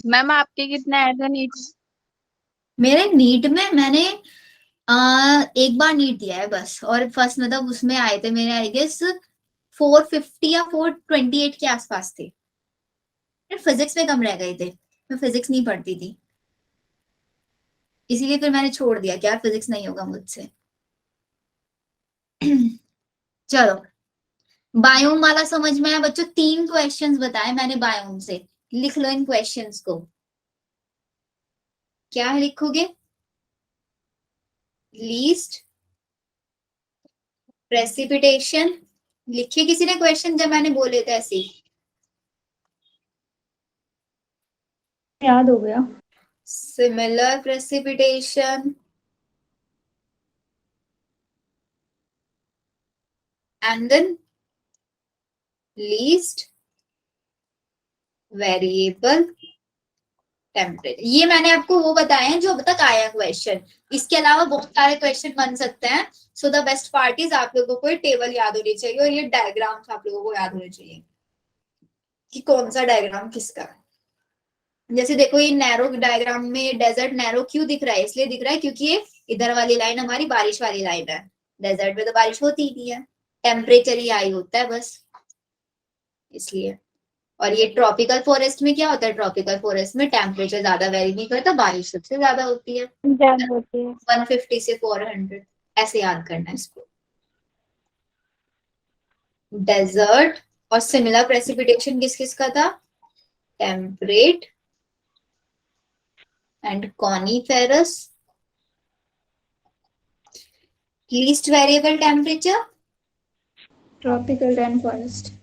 Speaker 6: मैम आपके कितने आए थे नीट?
Speaker 2: मेरे नीट में मैंने एक बार नीट दिया है बस, और फर्स्ट मतलब उसमें आए थे मेरे आई गेस 450 या 428 के आसपास थे। फिजिक्स में कम रह गए थे, मैं फिजिक्स नहीं पढ़ती थी, इसीलिए फिर मैंने छोड़ दिया कि यार फिजिक्स नहीं होगा मुझसे। चलो, बायोम वाला समझ में आया बच्चों? 3 क्वेश्चंस बताए मैंने बायोम से, लिख लो इन क्वेश्चंस को। क्या लिखोगे? लीस्ट प्रेसिपिटेशन, लिखे किसी ने क्वेश्चन जब मैंने बोले थे ऐसे?
Speaker 4: याद हो गया।
Speaker 2: Similar precipitation and then least variable temperature. ये मैंने आपको वो बताए हैं जो अब तक आया क्वेश्चन, इसके अलावा बहुत सारे क्वेश्चन बन सकते हैं। So the best part is आप लोगों को टेबल याद होनी चाहिए और ये डायग्राम्स आप लोगों को याद होने चाहिए कि कौन सा डायग्राम किसका है। जैसे देखो ये नैरो डायग्राम में डेजर्ट नैरो क्यों दिख रहा है? इसलिए दिख रहा है क्योंकि ये इधर वाली लाइन हमारी बारिश वाली लाइन है, डेजर्ट में तो बारिश होती ही नहीं है, टेम्परेचर ही हाई होता है बस, इसलिए। और ये ट्रॉपिकल फॉरेस्ट में क्या होता है? ट्रॉपिकल फॉरेस्ट में टेम्परेचर ज्यादा वेरी नहीं करता, बारिश सबसे ज्यादा होती है,
Speaker 4: ज्यादा होती है।
Speaker 2: 150 से 400, ऐसे याद करना है इसको। डेजर्ट और सिमिलर प्रेसिपिटेशन किस किस का था? Temperate and coniferous. Least variable temperature
Speaker 4: tropical rain forest.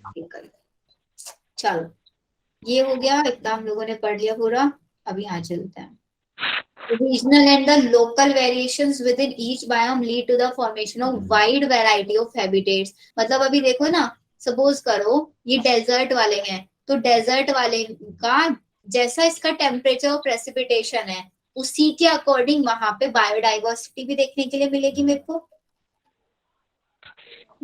Speaker 2: चलो ये हो गया, इतना हम लोगों ने पढ़ लिया पूरा। अब यहाँ चलते हैं। Regional and the local variations within each biome lead to the formation of wide variety of habitats. मतलब अभी देखो ना, सपोज करो ये डेजर्ट वाले हैं, तो डेजर्ट वाले का जैसा इसका टेम्परेचर और प्रेसिपिटेशन है उसी के अकॉर्डिंग वहां पे बायोडाइवर्सिटी भी देखने के लिए मिलेगी मेरे को,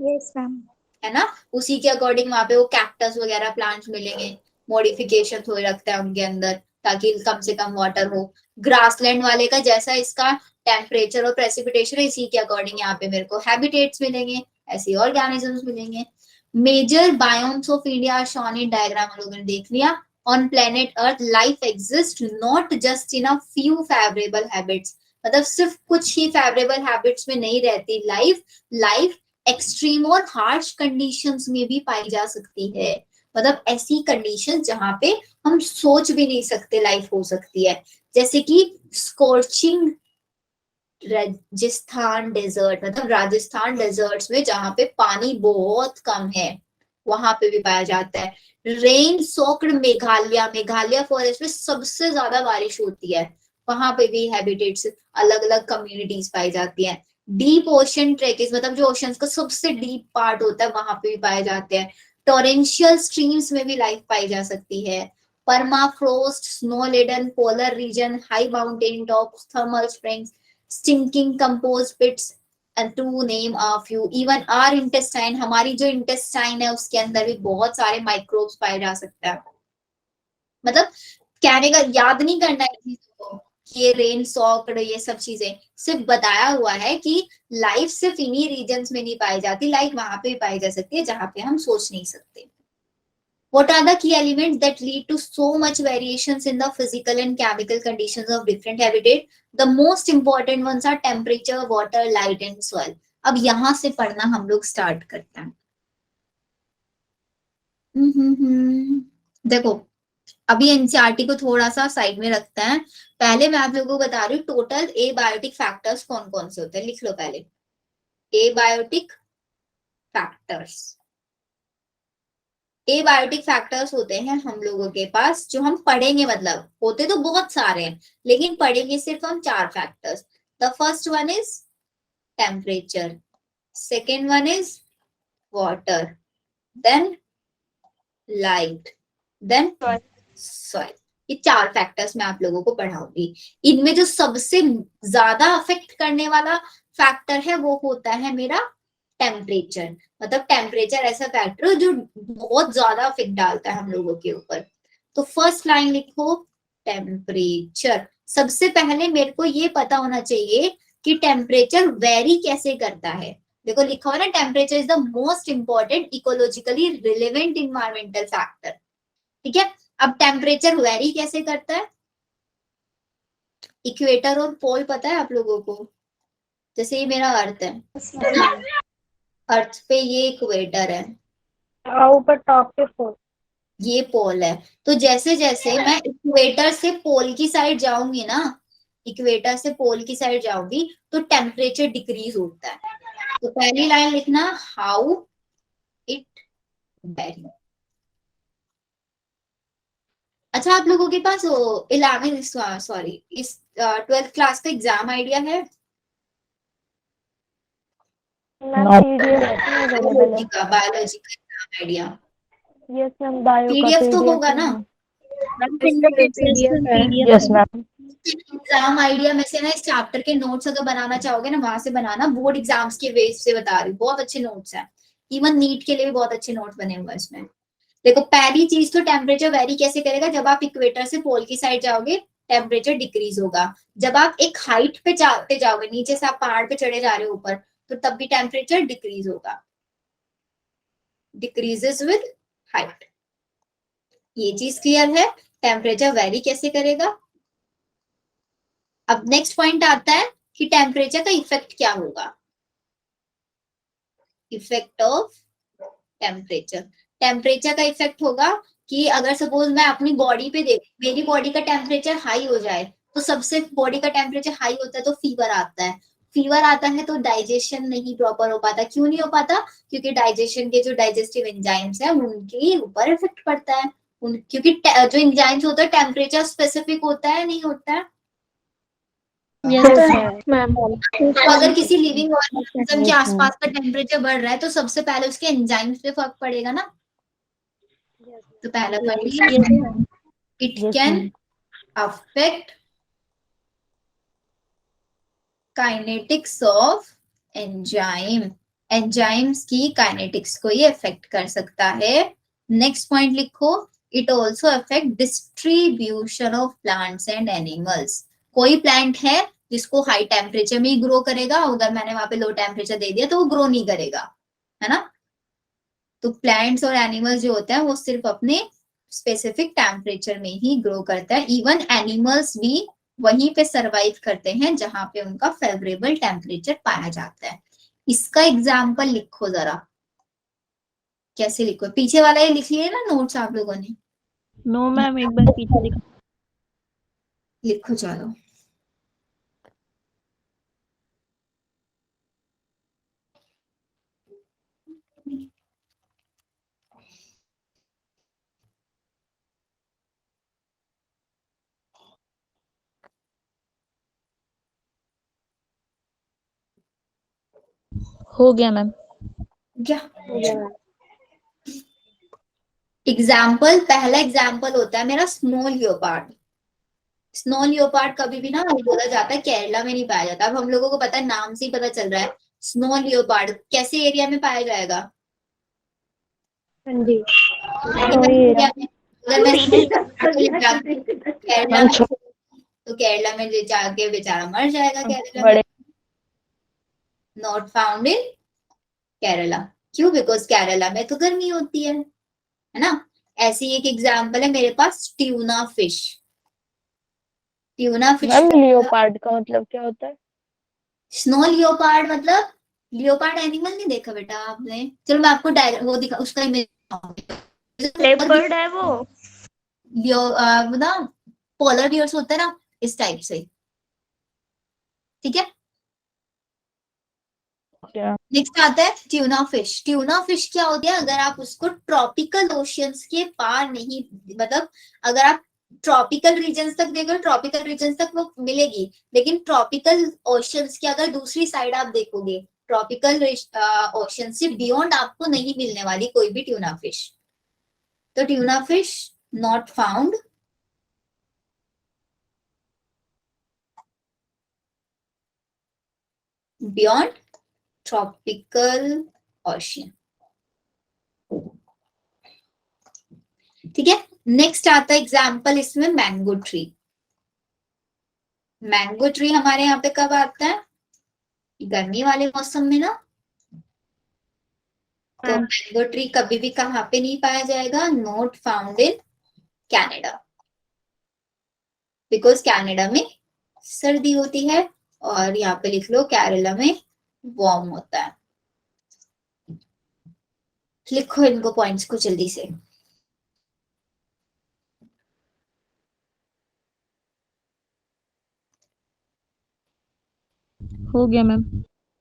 Speaker 4: यस मैम।
Speaker 2: है ना? उसी के अकॉर्डिंग वहां पे वो कैक्टस वगैरह प्लांट्स मिलेंगे, मॉडिफिकेशन थोड़े रखते हैं उनके अंदर ताकि कम से कम वाटर हो। ग्रासलैंड वाले का जैसा इसका टेम्परेचर और प्रेसिपिटेशन है इसी के अकॉर्डिंग यहाँ पे मेरे को हैबिटेट्स मिलेंगे, ऐसे ऑर्गेनिजम्स मिलेंगे। Major biomes of India are shown in diagram, हम लोगों ने देख लिया। On planet earth life exist not just in a few favourable habits, मतलब सिर्फ कुछ ही फेवरेबल हैबिट्स में नहीं रहती लाइफ एक्सट्रीम और हार्श कंडीशंस में भी पाई जा सकती है, मतलब ऐसी कंडीशन जहां पे हम सोच भी नहीं सकते लाइफ हो सकती है, जैसे कि स्कॉर्चिंग राजस्थान डेजर्ट, मतलब राजस्थान डेजर्ट्स में जहां पे पानी बहुत कम है वहां पे भी पाया जाता है। रेन सोक्ड मेघालय फॉरेस्ट में सबसे ज्यादा बारिश होती है, वहां पे भी हैबिटेट्स अलग अलग कम्युनिटीज पाई जाती हैं। डीप ओशन ट्रेकिस, मतलब जो ओशन का सबसे डीप पार्ट होता है वहां पे भी पाए जाते हैं। टोरेंशियल स्ट्रीम्स में भी लाइफ पाई जा सकती है। Permafrost, snow laden polar region, high mountain tops, thermal springs, stinking compost pits, and to name a few. Even our intestine, हमारी जो इंटेस्टाइन है उसके अंदर भी बहुत सारे माइक्रोब्स पाए जा सकते हैं। मतलब कहने का याद नहीं करना है चीजों को कि ये रेन सॉक्ड ये सब चीजें, सिर्फ बताया हुआ है कि लाइफ सिर्फ इन्हीं रीजन्स में नहीं पाई जाती, लाइफ वहां पे भी पाई जा सकती है जहां पे हम सोच नहीं सकते। What are the key elements that lead to so much variations in the physical and chemical conditions of different habitat? The most important ones are temperature, water, light and soil. अब यहां से पढ़ना हम लोग स्टार्ट करते हैं। देखो अभी एनसीईआरटी को थोड़ा सा साइड में रखते हैं, पहले मैं आप लोगों को बता रही हूँ टोटल एबायोटिक फैक्टर्स कौन कौन से होते हैं। लिख लो पहले एबायोटिक फैक्टर्स। एबायोटिक फैक्टर्स होते हैं हम लोगों के पास जो हम पढ़ेंगे, मतलब होते तो बहुत सारे हैं लेकिन पढ़ेंगे सिर्फ हम 4 factors. The first one is temperature, second one is water, then light, then soil. ये 4 फैक्टर्स मैं आप लोगों को पढ़ाऊंगी। इनमें जो सबसे ज्यादा अफेक्ट करने वाला फैक्टर है वो होता है मेरा टेम्परेचर। मतलब टेम्परेचर ऐसा फैक्टर है जो बहुत ज्यादा इफेक्ट डालता है हम लोगों के ऊपर। तो फर्स्ट लाइन लिखो टेम्परेचर। सबसे पहले मेरे को ये पता होना चाहिए कि टेम्परेचर वेरी कैसे करता है। देखो लिखा हुआ ना, temperature is the most important ecologically relevant environmental factor. ठीक है, अब टेम्परेचर वेरी कैसे करता है? इक्वेटर और पोल पता है आप लोगों को? जैसे ये मेरा अर्थ है, अर्थ पे ये इक्वेटर है,
Speaker 5: ऊपर टॉप पे 4।
Speaker 2: ये पोल है। तो जैसे जैसे मैं इक्वेटर से पोल की साइड जाऊंगी ना, इक्वेटर से पोल की साइड जाऊंगी तो टेम्परेचर डिक्रीज होता है। तो पहली लाइन लिखना हाउ इट वेरी। अच्छा, आप लोगों के पास 12th क्लास का एग्जाम आइडिया है? बायोलॉजी का exam idea?
Speaker 5: Yes ma'am, bio का
Speaker 2: पीडीएफ तो होगा ना?
Speaker 5: Yes ma'am.
Speaker 2: एग्जाम आइडिया में से ना इस चैप्टर के नोट्स अगर बनाना चाहोगे ना, वहां से बनाना। बोर्ड एग्जाम्स के बेस से बता रही हूँ, बहुत अच्छे नोट्स हैं। इवन नीट के लिए भी बहुत अच्छे नोट्स बने हुए हैं इसमें। देखो, पहली चीज तो टेम्परेचर वेरी कैसे करेगा? जब आप इक्वेटर से पोल की साइड जाओगे टेम्परेचर डिक्रीज होगा। जब आप एक हाइट पे जाओगे, नीचे से आप पहाड़ पे चढ़े जा रहे हो ऊपर, तो तब भी टेम्परेचर डिक्रीज होगा। Decreases with height. ये चीज क्लियर है? टेम्परेचर वेरी कैसे करेगा। अब नेक्स्ट पॉइंट आता है कि टेम्परेचर का इफेक्ट क्या होगा। Effect of temperature. टेम्परेचर का इफेक्ट होगा कि अगर सपोज मैं अपनी बॉडी पे देख, मेरी बॉडी का टेम्परेचर हाई हो जाए, तो सबसे बॉडी का टेम्परेचर हाई होता है तो फीवर आता है। फीवर आता है तो डाइजेशन नहीं प्रॉपर हो पाता। क्यों नहीं हो पाता? क्योंकि डाइजेशन के जो डाइजेस्टिव एंजाइम्स है उनके ऊपर इफेक्ट पड़ता है। क्योंकि जो एंजाइम्स होता है टेम्परेचर स्पेसिफिक होता है, नहीं होता है? तो अगर किसी लिविंग ऑर्गेनिज्म के आसपास का टेम्परेचर बढ़ रहा है तो सबसे पहले उसके एंजाइम्स पे फर्क पड़ेगा ना। तो पहला point, it can affect kinetics of enzyme. Enzymes की काइनेटिक्स को ये अफेक्ट कर सकता है। नेक्स्ट पॉइंट लिखो, it also affect distribution of plants and animals. कोई प्लांट है जिसको हाई टेम्परेचर में ही ग्रो करेगा, अगर मैंने वहां पे लो टेम्परेचर दे दिया तो वो ग्रो नहीं करेगा, है ना। तो प्लांट्स और एनिमल्स जो होते हैं वो सिर्फ अपने स्पेसिफिक टेम्परेचर में ही ग्रो करता है। इवन एनिमल्स भी वहीं पे सरवाइव करते हैं जहां पे उनका फेवरेबल टेम्परेचर पाया जाता है। इसका एग्जाम्पल लिखो जरा। कैसे लिखो? पीछे वाला ये लिख लिया ना नोट्स आप लोगों ने?
Speaker 5: नो मैम, एक बार पीछे
Speaker 2: लिखो चलो।
Speaker 5: हो गया मैम।
Speaker 2: क्या एग्जाम्पल? पहला एग्जाम्पल होता है मेरा स्नो लियोपार्ड। स्नो लियोपार्ड कभी भी ना बोला जाता है केरला में नहीं पाया जाता। अब हम लोगों को पता है, नाम से ही पता चल रहा है। स्नो लियोपार्ड कैसे एरिया में पाया जाएगा? केरला में। तो केरला में जाके बेचारा मर जाएगा केरला में। Not found in Kerala. क्यों? बिकॉज केरला में तो गर्मी होती है ना। ऐसी एक एग्जाम्पल है मेरे पास, tuna fish. Tuna fish
Speaker 5: leopard का मतलब क्या होता है?
Speaker 2: स्नो लियोपार्ड मतलब लियोपार्ड एनिमल नहीं देखा बेटा आपने? चलो मैं आपको डायरेक्ट वो दिखा, उसका इमेज।
Speaker 1: लेपर्ड है वो।
Speaker 2: ना पोलर बियर्स होता है ना, इस टाइप से। ठीक है। नेक्स्ट आता है ट्यूना फिश। ट्यूना फिश क्या होती है? अगर आप उसको ट्रॉपिकल ओशियंस के पार नहीं, मतलब अगर आप ट्रॉपिकल रीजन्स तक देखो, ट्रॉपिकल रीजन्स तक वो मिलेगी, लेकिन ट्रॉपिकल ओशियंस की अगर दूसरी साइड आप देखोगे, ट्रॉपिकल ओशन से बियॉन्ड आपको नहीं मिलने वाली कोई भी ट्यूना फिश। तो tuna fish not found beyond tropical ocean. ठीक है, नेक्स्ट आता है एग्जाम्पल इसमें मैंगो ट्री। मैंगो ट्री हमारे यहाँ पे कब आता है? गर्मी वाले मौसम में ना। तो मैंगो ट्री कभी भी कहाँ पे नहीं पाया जाएगा? Not found in Canada, because Canada में सर्दी होती है, और यहाँ पे लिख लो केरला में वार्म होता है। लिखो इनको पॉइंट्स को जल्दी से।
Speaker 6: हो गया मैम।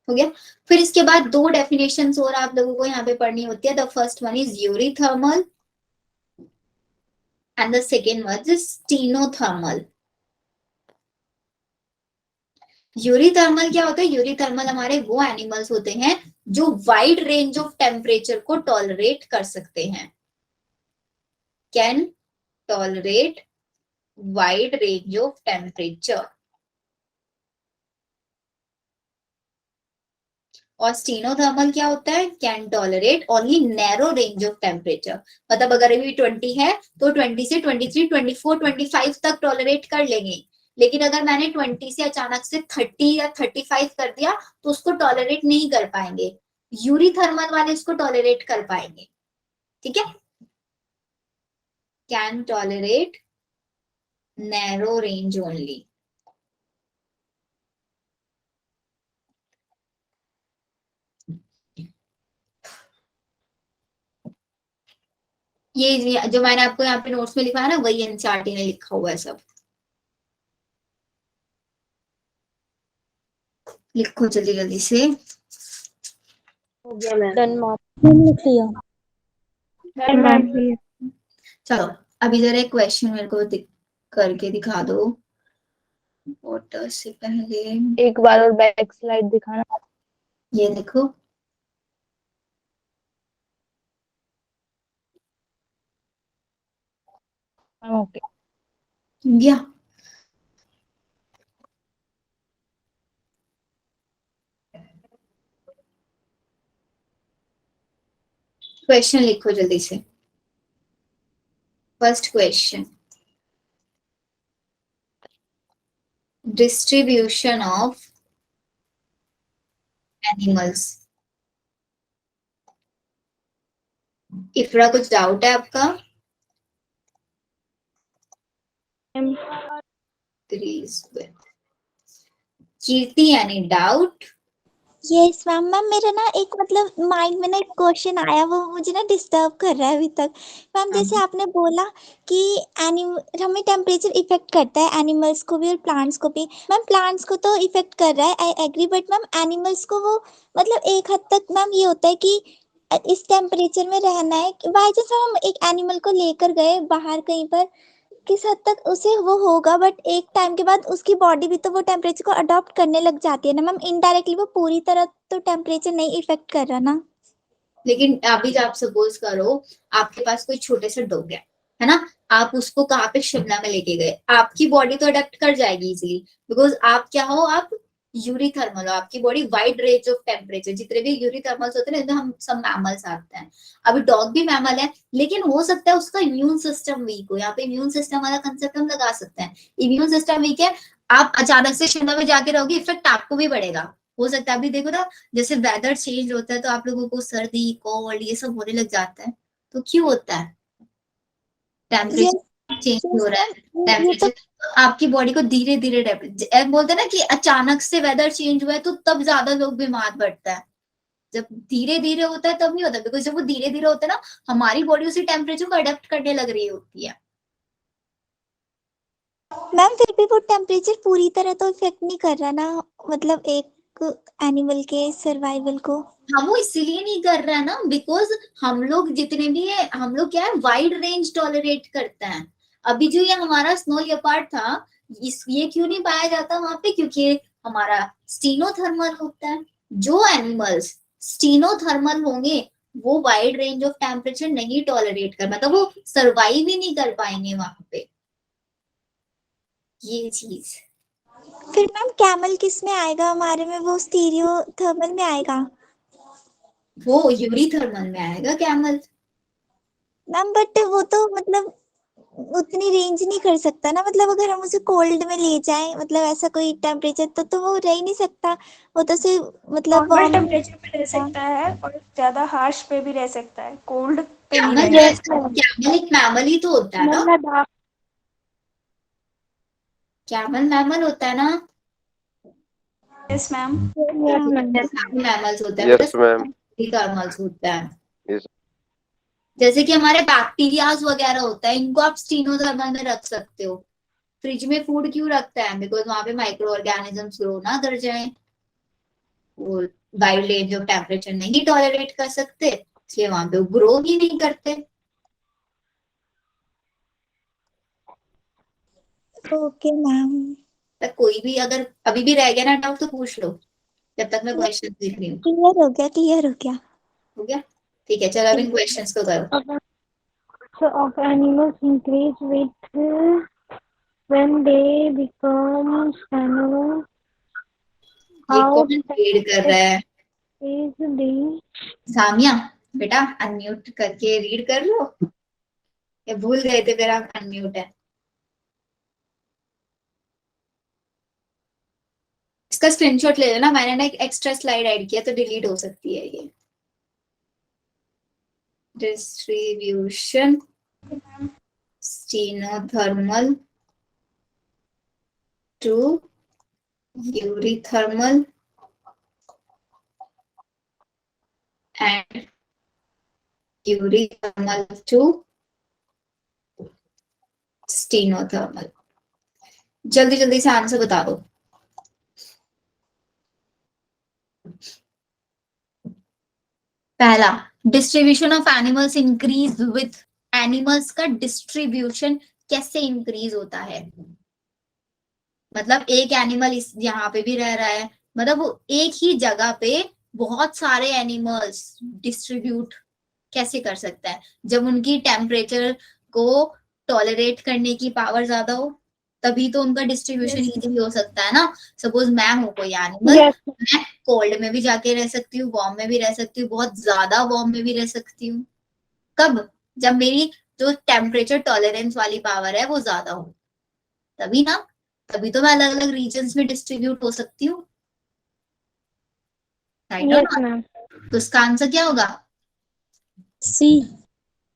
Speaker 2: हो गया। फिर इसके बाद दो डेफिनेशंस और आप लोगों को यहाँ पे पढ़नी होती है। The first one is eurythermal and the second one is stenothermal. Eurythermal क्या होता है? यूरिथर्मल हमारे वो एनिमल्स होते हैं जो वाइड रेंज ऑफ टेम्परेचर को टॉलरेट कर सकते हैं। Can tolerate wide range of temperature. और स्टीनोथर्मल क्या होता है? Can tolerate only narrow range of temperature. मतलब अगर अभी 20 है तो 20 से 23, 24, 25 तक टॉलरेट कर लेंगे, लेकिन अगर मैंने 20 से अचानक से 30 या 35 कर दिया तो उसको टॉलरेट नहीं कर पाएंगे। यूरिथर्मल वाले उसको टॉलरेट कर पाएंगे। ठीक है, can tolerate narrow range only. ये जो मैंने आपको यहाँ पे नोट्स में लिखा है ना, वही एनसीईआरटी ने लिखा हुआ है सब। लिखो जल्दी जल्दी से।
Speaker 5: हो गया मैम। Done ma'am.
Speaker 4: लिख लिया।
Speaker 2: चलो अभी जरा एक क्वेश्चन मेरे को करके दिखा दो वाटर से पहले।
Speaker 5: एक बार और बैक स्लाइड दिखाना।
Speaker 2: ये देखो,
Speaker 5: ओके।
Speaker 2: या क्वेश्चन लिखो जल्दी से। First question, distribution of animals. Ifra कुछ डाउट है आपका? Kirti any doubt?
Speaker 7: Yes ma'am. Ma'am मेरा ना एक मतलब माइंड में ना एक क्वेश्चन आया, वो मुझे ना डिस्टर्ब कर रहा है अभी तक। मैम जैसे आपने बोला कि हमें टेम्परेचर इफेक्ट करता है एनिमल्स को भी और प्लांट्स को भी। मैम प्लांट्स को तो इफेक्ट कर रहा है, I agree, but ma'am animals को वो मतलब एक हद तक मैम ये होता है कि इस टेम्परेचर में रहना है। बाई चांस हम एक एनिमल को लेकर गए बाहर कहीं पर, किस हद तक उसे वो होगा, बट एक टाइम के बाद उसकी बॉडी भी तो वो टेम्परेचर को अडॉप्ट करने लग जाती है ना मैम। इनडायरेक्टली वो पूरी तरह तो टेम्परेचर नहीं इफेक्ट कर रहा ना।
Speaker 2: लेकिन अभी आप सपोज करो आपके पास कोई छोटे से डॉग है ना, आप उसको कहाँ पे शिमला में लेके गए, आपकी बॉडी तो अडेप्ट कर जाएगी इजीली, बिकॉज आप क्या हो, आप यूरिथर्मल हो। आपकी body wide range of temperature, जितने भी यूरिथर्मल्स होते हैं ना, हम सब मैमल्स आते हैं। अभी डॉग भी मैमल है, लेकिन हो सकता है उसका इम्यून सिस्टम वीक हो। यहाँ पे इम्यून सिस्टम वाला कंसेप्ट हम लगा सकते हैं। इम्यून सिस्टम वीक है, आप अचानक से शिमला में जाके रहोगे, इफेक्ट आपको भी पड़ेगा। हो सकता है अभी देखो ना, जैसे वेदर चेंज होता है तो आप लोगों को सर्दी, कोल्ड, ये सब होने लग जाता है। तो क्यों होता है? टेम्परेचर चेंज हो रहा है।
Speaker 7: ये तो
Speaker 2: टेम्परेचर आपकी बॉडी को धीरे धीरे बोलते हैं ना कि अचानक से वेदर चेंज हुआ है तो तब ज्यादा लोग बीमार पड़ता है। जब धीरे धीरे होता है तब नहीं होता, बिकॉज जब वो धीरे धीरे होता है ना, हमारी बॉडी उसी टेम्परेचर को अडेप्ट करने लग रही होती है।
Speaker 7: मैम फिर भी वो टेम्परेचर पूरी तरह तो इफेक्ट नहीं कर रहा ना, मतलब एक एनिमल के सर्वाइवल को।
Speaker 2: हाँ, वो इसीलिए नहीं कर रहा है ना, बिकॉज हम लोग जितने भी है, हम लोग क्या है, वाइड रेंज टॉलरेट करते हैं। अभी जो ये हमारा स्नो लेपर्ड था, ये क्यों नहीं पाया जाता वहां पे? क्योंकि हमारा स्टीनोथर्मल होता है। जो एनिमल्स स्टीनोथर्मल होंगे वो वाइड रेंज ऑफ टेम्परेचर नहीं टॉलरेट कर, मतलब वो सरवाइव ही नहीं कर पाएंगे वहां पे, ये चीज।
Speaker 7: फिर मैम कैमल किस में आएगा हमारे में, वो स्टीरियो थर्मल में आएगा?
Speaker 2: वो यूरीथर्मल में आएगा कैमल।
Speaker 7: मैम बट वो तो मतलब उतनी रेंज नहीं कर सकता ना, मतलब अगर हम उसे कोल्ड में ले जाएं, मतलब ऐसा कोई टेम्परेचर, तो वो रह ही नहीं सकता, वो तो सिर्फ मतलब
Speaker 4: नॉर्मल
Speaker 7: warm
Speaker 4: टेम्परेचर पे रह सकता है और ज्यादा हार्श पे भी रह सकता है, कोल्ड पे नहीं
Speaker 2: कैमल
Speaker 4: रहेगा।
Speaker 2: कैमल एक मैमल ही तो होता है ना,
Speaker 1: मतलब
Speaker 2: कैमल मैमल होता है ना,
Speaker 4: यस मैम।
Speaker 2: मैमल्स होता है
Speaker 3: यस मैम।
Speaker 2: टर्मल्स होता है।
Speaker 3: Yes.
Speaker 2: जैसे कि हमारे बैक्टीरियाज वगैरह होता है, इनको आप स्टीनोथर्मल में रख सकते हो। फ्रिज में फूड क्यों रखता है, बिकॉज वहां पे माइक्रो ऑर्गेनिजम्स ग्रो ना कर जाए, वो वाइड रेंज ऑफ टेम्परेचर नहीं टॉलरेट कर सकते, इसलिए वहां पे ग्रो ही नहीं करते।
Speaker 7: Okay ma'am.
Speaker 2: तक कोई भी अगर अभी भी रह गया ना डाउट तो पूछ लो, जब तक मैं क्वेश्चन लिख रही हूँ।
Speaker 7: क्लियर हो गया, क्लियर हो गया।
Speaker 2: हो गया, ठीक है, चलो अब इन क्वेश्चंस को करो।
Speaker 1: so of animals increase with when they become animals.
Speaker 2: ये
Speaker 1: How
Speaker 2: कौन रीड कर रहा है?
Speaker 1: is the
Speaker 2: सामिया बेटा अनम्यूट करके रीड कर लो, ये भूल गए थे मेरा अनम्यूट है। इसका स्क्रीनशॉट ले लेना, मैंने ना एक एक्स्ट्रा स्लाइड ऐड किया तो डिलीट हो सकती है ये। Distribution stenothermal to eurythermal and eurythermal to stenothermal. जल्दी जल्दी से आंसर बता दो। पहला, distribution of animals increase with, animals का डिस्ट्रीब्यूशन कैसे इंक्रीज होता है, मतलब एक एनिमल इस यहाँ पे भी रह रहा है, मतलब वो एक ही जगह पे बहुत सारे एनिमल्स डिस्ट्रीब्यूट कैसे कर सकता है, जब उनकी टेम्परेचर को टॉलरेट करने की पावर ज्यादा हो, तभी तो उनका डिस्ट्रीब्यूशन इजीली हो सकता है ना। सपोज मैं हूँ कोई एनिमल, मैं कोल्ड में भी जाके रह सकती हूँ, वार्म में भी रह सकती हूँ, बहुत ज्यादा वार्म में भी रह सकती हूँ। कब? जब मेरी जो टेम्परेचर टॉलरेंस वाली पावर है वो ज्यादा हो, तभी ना, तभी तो मैं अलग अलग रीजन्स में डिस्ट्रीब्यूट हो सकती हूँ, राइट
Speaker 1: yes
Speaker 2: ना?
Speaker 1: ma'am
Speaker 2: तो इसका आंसर क्या होगा?
Speaker 7: C.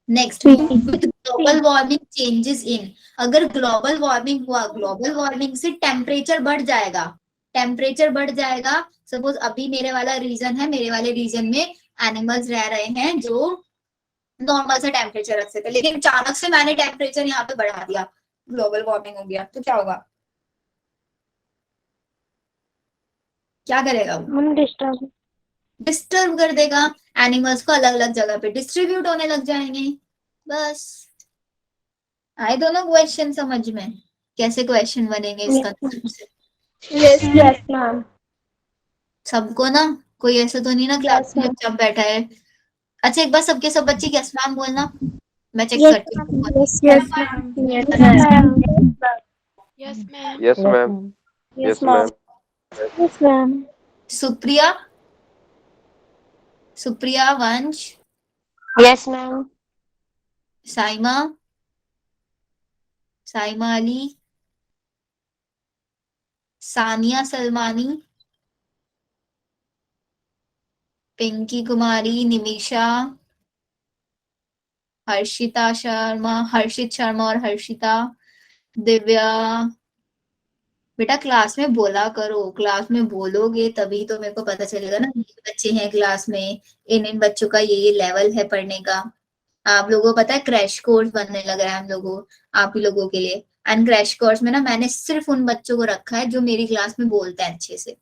Speaker 2: Next, with global warming changes in, अगर ग्लोबल वार्मिंग हुआ, ग्लोबल वार्मिंग से टेम्परेचर बढ़ जाएगा, टेम्परेचर बढ़ जाएगा। सपोज अभी मेरे वाला रीजन है, मेरे वाले रीजन में एनिमल्स रह रहे हैं जो नॉर्मल सा टेम्परेचर रख सकते, लेकिन अचानक से मैंने टेम्परेचर यहाँ पे बढ़ा दिया, ग्लोबल वार्मिंग हो गया, तो क्या होगा? क्या करेगा वो? डिस्टर्ब कर देगा, एनिमल्स को अलग अलग जगह पे डिस्ट्रीब्यूट होने लग जाएंगे। बस, आए दोनों क्वेश्चन समझ में, कैसे क्वेश्चन बनेंगे इसका
Speaker 1: yes ma'am
Speaker 2: सबको ना, कोई ऐसा तो नहीं ना क्लास में चुप बैठा है। अच्छा एक बार सबके सब बच्चे यस मैम बोलना, मैं चेक करती हूँ।
Speaker 1: yes ma'am yes ma'am
Speaker 6: yes ma'am.
Speaker 3: Yes ma'am. Yes ma'am.
Speaker 1: yes ma'am
Speaker 2: Supriya, Supriya, वंश,
Speaker 5: यस मैम।
Speaker 2: साइमा, साइमा अली, सानिया सलमानी, पिंकी कुमारी, निमिषा, हर्षिता शर्मा, हर्षित शर्मा और हर्षिता, दिव्या। बेटा क्लास में बोला करो, क्लास में बोलोगे तभी तो मेरे को पता चलेगा ना, ये बच्चे हैं क्लास में, इन बच्चों का ये लेवल है पढ़ने का। आप लोगों को पता है क्रैश कोर्स बनने लग रहा है हम लोगों, आप ही लोगों के लिए। एंड क्रैश कोर्स में ना मैंने सिर्फ उन बच्चों को रखा है जो मेरी क्लास में बोलते हैं अच्छे से,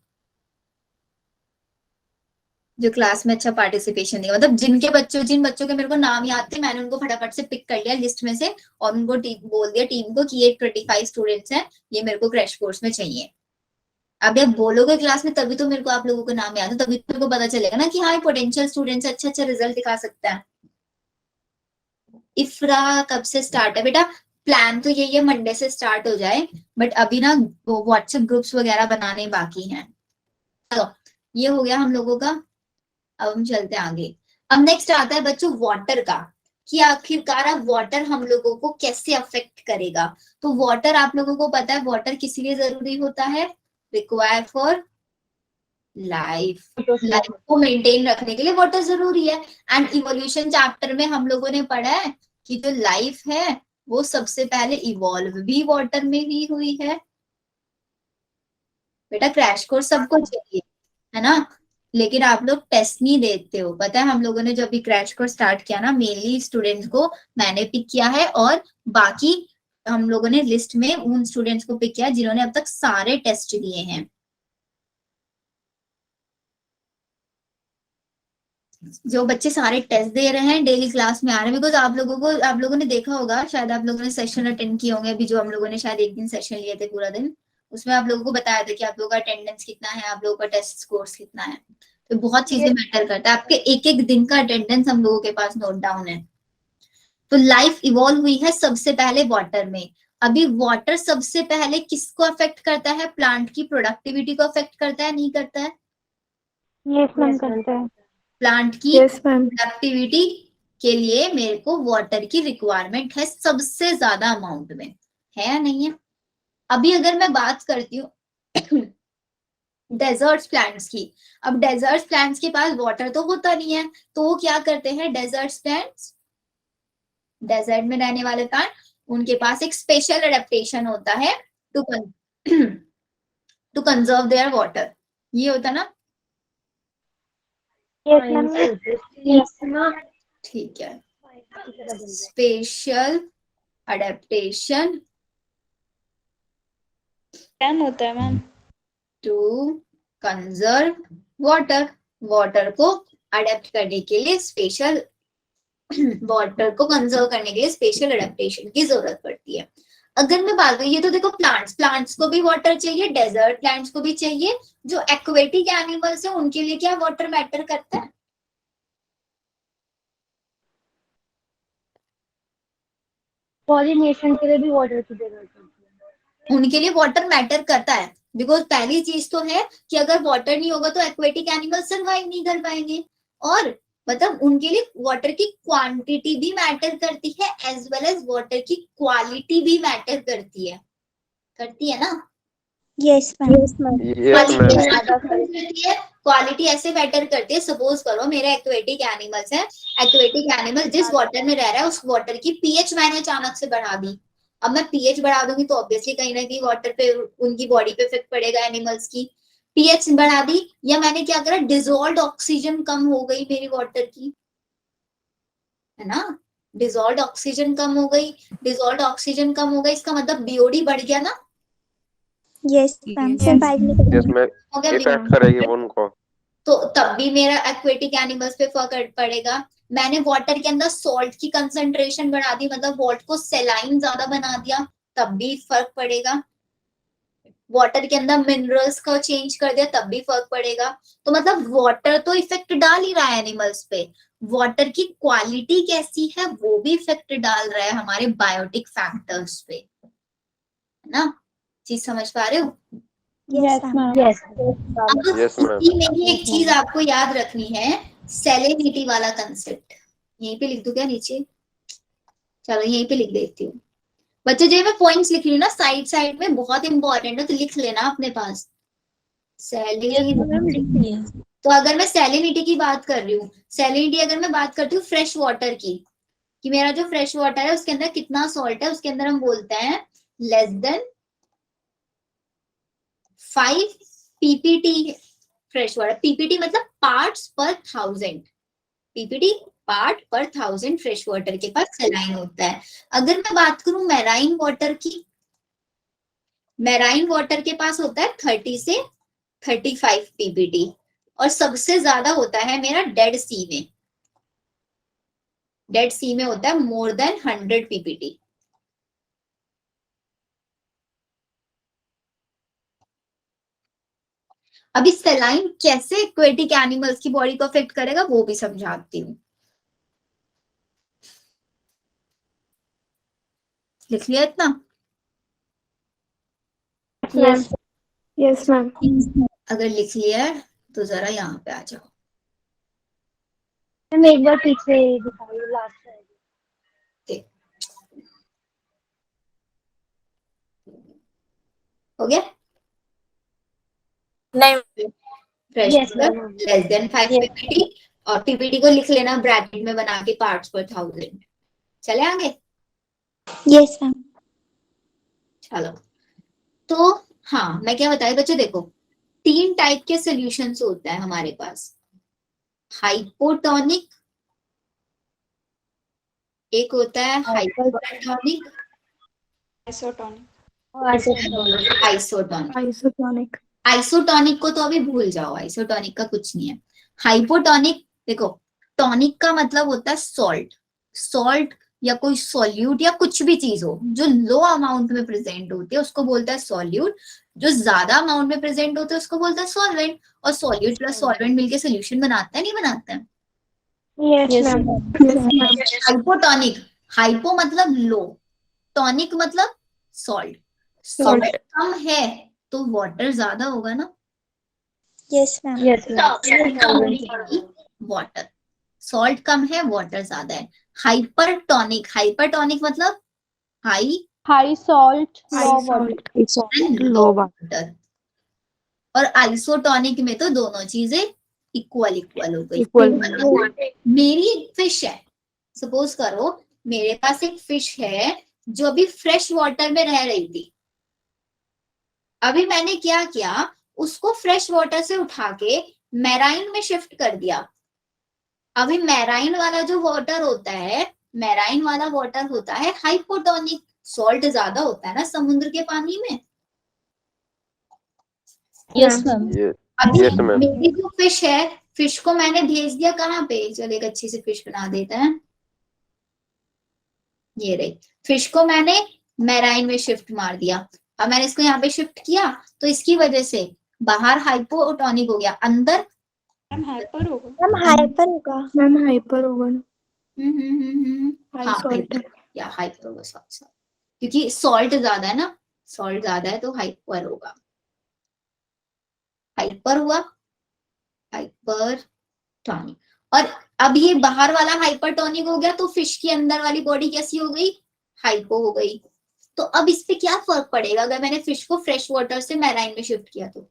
Speaker 2: जो क्लास में अच्छा पार्टिसिपेशन देगा, मतलब जिन बच्चों के मेरे को नाम याद थे, मैंने उनको फटाफट से पिक कर लिया लिस्ट में से, और उनको बोल दिया टीम को कि ये 25 स्टूडेंट्स हैं, ये मेरे को क्रैश कोर्स में चाहिए। अब आप बोलोगे क्लास में तभी तो मेरे को आप लोगों का नाम याद है, तभी तो मेरे को पता चलेगा ना कि हाँ पोटेंशियल स्टूडेंट्स अच्छा अच्छा रिजल्ट दिखा सकता है। इफ्रा कब से स्टार्ट है बेटा? प्लान तो यही है मंडे से स्टार्ट हो जाए, बट अभी ना व्हाट्सएप ग्रुप्स वगैरह बनाने बाकी हैं। चलो ये हो गया हम लोगों का। अब हम चलते हैं आगे। अब नेक्स्ट आता है बच्चों वाटर का, कि आखिरकार अब वाटर हम लोगों को कैसे अफेक्ट करेगा। तो वाटर आप लोगों को पता है वाटर किस लिए जरूरी होता है? रिक्वायर फॉर लाइफ, लाइफ को मेंटेन रखने के लिए वाटर जरूरी है। एंड इवोल्यूशन चैप्टर में हम लोगों ने पढ़ा है कि जो लाइफ है वो सबसे पहले इवॉल्व भी वाटर में ही हुई है। बेटा क्रैश कोर्स सबको चाहिए है ना, लेकिन आप लोग टेस्ट नहीं देते हो। पता है हम लोगों ने जब भी क्रैश कोर्स स्टार्ट किया ना, मेनली स्टूडेंट्स को मैंने पिक किया है, और बाकी हम लोगों ने लिस्ट में उन स्टूडेंट्स को पिक किया जिन्होंने अब तक सारे टेस्ट दिए हैं। जो बच्चे सारे टेस्ट दे रहे हैं डेली क्लास में आ रहे हैं, बिकॉज आप लोगों ने देखा होगा, शायद आप लोगों ने सेशन अटेंड किए होंगे अभी, जो हम लोगों ने शायद एक दिन सेशन लिए थे पूरा दिन, उसमें आप लोगों को बताया था कि आप लोगों का अटेंडेंस कितना है, आप लोगों का टेस्ट स्कोर्स कितना है। तो बहुत चीजें मैटर करता है, आपके एक एक दिन का अटेंडेंस हम लोगों के पास नोट डाउन है। तो लाइफ इवॉल्व हुई है सबसे पहले वाटर में। अभी वाटर सबसे पहले किसको अफेक्ट करता है? प्लांट की प्रोडक्टिविटी को अफेक्ट करता है, नहीं करता है?
Speaker 5: यस मैम करता है।
Speaker 2: प्लांट की
Speaker 1: यस मैम।
Speaker 2: प्रोडक्टिविटी के लिए मेरे को वाटर की रिक्वायरमेंट है सबसे ज्यादा अमाउंट में, है या नहीं है? अभी अगर मैं बात करती हूँ डेजर्ट प्लांट्स की, अब डेजर्ट प्लांट्स के पास वाटर तो होता नहीं है, तो वो क्या करते हैं डेजर्ट प्लांट्स, डेजर्ट में रहने वाले प्लांट, उनके पास एक स्पेशल एडेप्टेशन होता है to to conserve their water. ये होता ना?
Speaker 5: Yes ma'am.
Speaker 2: ठीक है, स्पेशल एडेप्टेशन
Speaker 4: प्लान होता है ma'am.
Speaker 2: To conserve water, water को अडेप्ट करने के लिए स्पेशल वाटर को कंजर्व करने के लिए स्पेशल एडेप्टेशन की जरूरत पड़ती है। अगर मैं बात करूं, ये तो देखो प्लांट्स को भी वाटर चाहिए, डेजर्ट प्लांट्स को भी चाहिए, जो एक्वेटिक एनिमल्स है उनके लिए क्या वाटर मैटर करता है?
Speaker 5: पॉलिनेशन के लिए भी वाटर की जरूरत होती है।
Speaker 2: उनके लिए वाटर मैटर करता है, बिकॉज पहली चीज तो है कि अगर वाटर नहीं होगा तो एक्वेटिक एनिमल सर्वाइव नहीं कर पाएंगे, और मतलब उनके लिए वाटर की क्वांटिटी भी मैटर करती है एज वेल एज वाटर की क्वालिटी भी मैटर करती है ना?
Speaker 7: Yes ma'am.
Speaker 3: Yes ma'am.
Speaker 2: Quality ऐसे मैटर करती है, सपोज करो मेरे एक्वेटिक एनिमल्स है, एक्वेटिक एनिमल जिस वाटर में रह रहा है उस वाटर की पीएच मैंने अचानक से बढ़ा दी। अब मैं पीएच बढ़ा दूंगी तो ऑब्वियसली कहीं ना कहीं वाटर पे, उनकी बॉडी पे इफेक्ट पड़ेगा एनिमल्स की। पीएच बढ़ा दी, या मैंने क्या करा, डिजोल्व ऑक्सीजन कम हो गई मेरी वाटर की, है ना? डिजोल्व ऑक्सीजन कम हो गई, डिजोल्व ऑक्सीजन कम हो गई, इसका मतलब बीओडी बढ़ गया ना?
Speaker 7: यस मैम, सर्वाइव नहीं
Speaker 3: यस
Speaker 7: करेंगे।
Speaker 3: मैम,
Speaker 2: हो गया
Speaker 3: इफेक्ट करेगी वो उनको।
Speaker 2: तो तब भी मेरा एक्वेटिक एनिमल्स पे फर्क पड़ेगा। मैंने वाटर के अंदर सॉल्ट की कंसंट्रेशन बढ़ा दी, मतलब वाटर को सेलाइन ज्यादा बना दिया, तब भी फर्क पड़ेगा। वाटर के अंदर मिनरल्स को चेंज कर दिया, तब भी फर्क पड़ेगा। तो मतलब वाटर तो इफेक्ट डाल ही रहा है एनिमल्स पे, वाटर की क्वालिटी कैसी है वो भी इफेक्ट डाल रहा है हमारे बायोटिक फैक्टर्स पे, है ना? चीज समझ पा रहे हो?
Speaker 7: Yes ma'am.
Speaker 5: यस
Speaker 2: अब
Speaker 3: यस मैम।
Speaker 2: इसी में ही एक चीज आपको याद रखनी है, सेलेनिटी वाला कंसेप्ट। यहीं पे लिख दूं क्या नीचे? चलो यहीं पे लिख देती हूँ। बच्चों जो मैं पॉइंट्स लिख रही हूँ ना साइड साइड में, बहुत इंपॉर्टेंट है, तो लिख लेना अपने पास। सैलिनिटी, तो अगर मैं सैलिनिटी की बात कर रही हूँ, सैलिनिटी अगर मैं बात करती हूँ फ्रेश वाटर की, कि मेरा जो फ्रेश वाटर है उसके अंदर कितना सॉल्ट है, उसके अंदर हम बोलते हैं less than 5 PPT fresh water. PPT मतलब पार्ट्स पर थाउजेंड, पीपीटी पार्ट पर थाउजेंड फ्रेश वाटर के पास सलाइन होता है। अगर मैं बात करूं मैराइन वाटर की, मैराइन वाटर के पास होता है 30 से 35 पीपीटी, और सबसे ज्यादा होता है मेरा डेड सी में, डेड सी में होता है मोर देन 100 पीपीटी। अभी सेलाइन कैसे एक्वेटिक एनिमल्स की बॉडी को अफेक्ट करेगा वो भी समझाती हूँ। लिख लिया इतना?
Speaker 4: Yes yes ma'am.
Speaker 2: अगर लिख लिया है तो जरा यहाँ पे आ जाओ।
Speaker 1: मैम एक बार पीछे दिखाइए लास्ट साइड।
Speaker 2: हो गया?
Speaker 4: नहीं
Speaker 2: fresh
Speaker 1: Yes,
Speaker 2: water
Speaker 1: ma'am.
Speaker 2: Less than 5
Speaker 1: Yes.
Speaker 2: ppt और ppt को लिख लेना ब्रैकेट में बना के पार्ट्स पर 1000। चले आगे?
Speaker 7: Yes ma'am.
Speaker 2: चलो तो हाँ मैं क्या बताया बच्चों, देखो 3 टाइप के सॉल्यूशंस होता है हमारे पास। हाइपोटोनिक, एक होता है हाइपरटोनिक, आइसोटोनिक।
Speaker 4: आइसोटोनिक।
Speaker 2: आइसोटोनिक को तो अभी भूल जाओ, आइसोटोनिक का कुछ नहीं है। हाइपोटोनिक देखो, टॉनिक का मतलब होता है सॉल्ट, सॉल्ट या कोई सॉल्यूट या कुछ भी चीज हो जो लो अमाउंट में प्रेजेंट होती है उसको बोलता है सॉल्यूट, जो ज्यादा अमाउंट में प्रेजेंट होते हैं उसको बोलता है सॉल्वेंट, और सॉल्यूट प्लस सॉल्वेंट मिलके सोल्यूशन बनाता है नहीं बनाता है?
Speaker 4: Yes ma'am.
Speaker 2: हाइपोटोनिक, हाइपो मतलब लो, टॉनिक मतलब सॉल्ट। सॉल्ट कम है तो वाटर ज्यादा होगा ना,
Speaker 7: yes ma'am.
Speaker 1: Yes, ma'am.
Speaker 2: Water, salt कम है वाटर ज्यादा है। हाइपरटोनिक, हाइपरटोनिक मतलब high
Speaker 5: high salt low
Speaker 4: salt.
Speaker 2: And low water. और आइसोटोनिक में तो दोनों चीजें इक्वल इक्वल हो गई।
Speaker 1: Equal.
Speaker 2: मेरी एक फिश है, सपोज करो मेरे पास एक फिश है जो अभी फ्रेश वाटर में रह रही थी। अभी मैंने क्या किया, उसको फ्रेश वाटर से उठा के मैराइन में शिफ्ट कर दिया। अभी मैराइन वाला जो वाटर होता है, मैराइन वाला वाटर होता है हाइपोटोनिक, सॉल्ट ज्यादा होता है ना समुद्र के पानी में।
Speaker 5: Yes ma'am.
Speaker 2: अभी
Speaker 3: Yes, ma'am.
Speaker 2: मेरी जो फिश है, फिश को मैंने भेज दिया कहाँ पे, चलो एक अच्छी सी फिश बना देते हैं। ये रही फिश को मैंने मैराइन में शिफ्ट मार दिया। अब मैंने इसको यहाँ पे शिफ्ट किया तो इसकी वजह से बाहर हाइपोटोनिक हो गया, अंदर
Speaker 4: मैम हाइपर होगा।
Speaker 7: मैम हाइपर होगा।
Speaker 4: मैम हाइपर होगा ना। हाई
Speaker 2: हाँ
Speaker 4: सॉल्ट है।
Speaker 2: या हाइपर होगा, सॉरी क्योंकि सॉल्ट ज्यादा है ना, सॉल्ट ज्यादा है तो हाइपर होगा। हाइपर हुआ, हाइपरटोनिक। और अब ये बाहर वाला हाइपरटोनिक हो गया तो फिश की अंदर वाली बॉडी कैसी हो गई, हाइपो हो गई। तो अब इस पे क्या फर्क पड़ेगा अगर मैंने फिश को फ्रेश वाटर से मैराइन में शिफ्ट किया तो?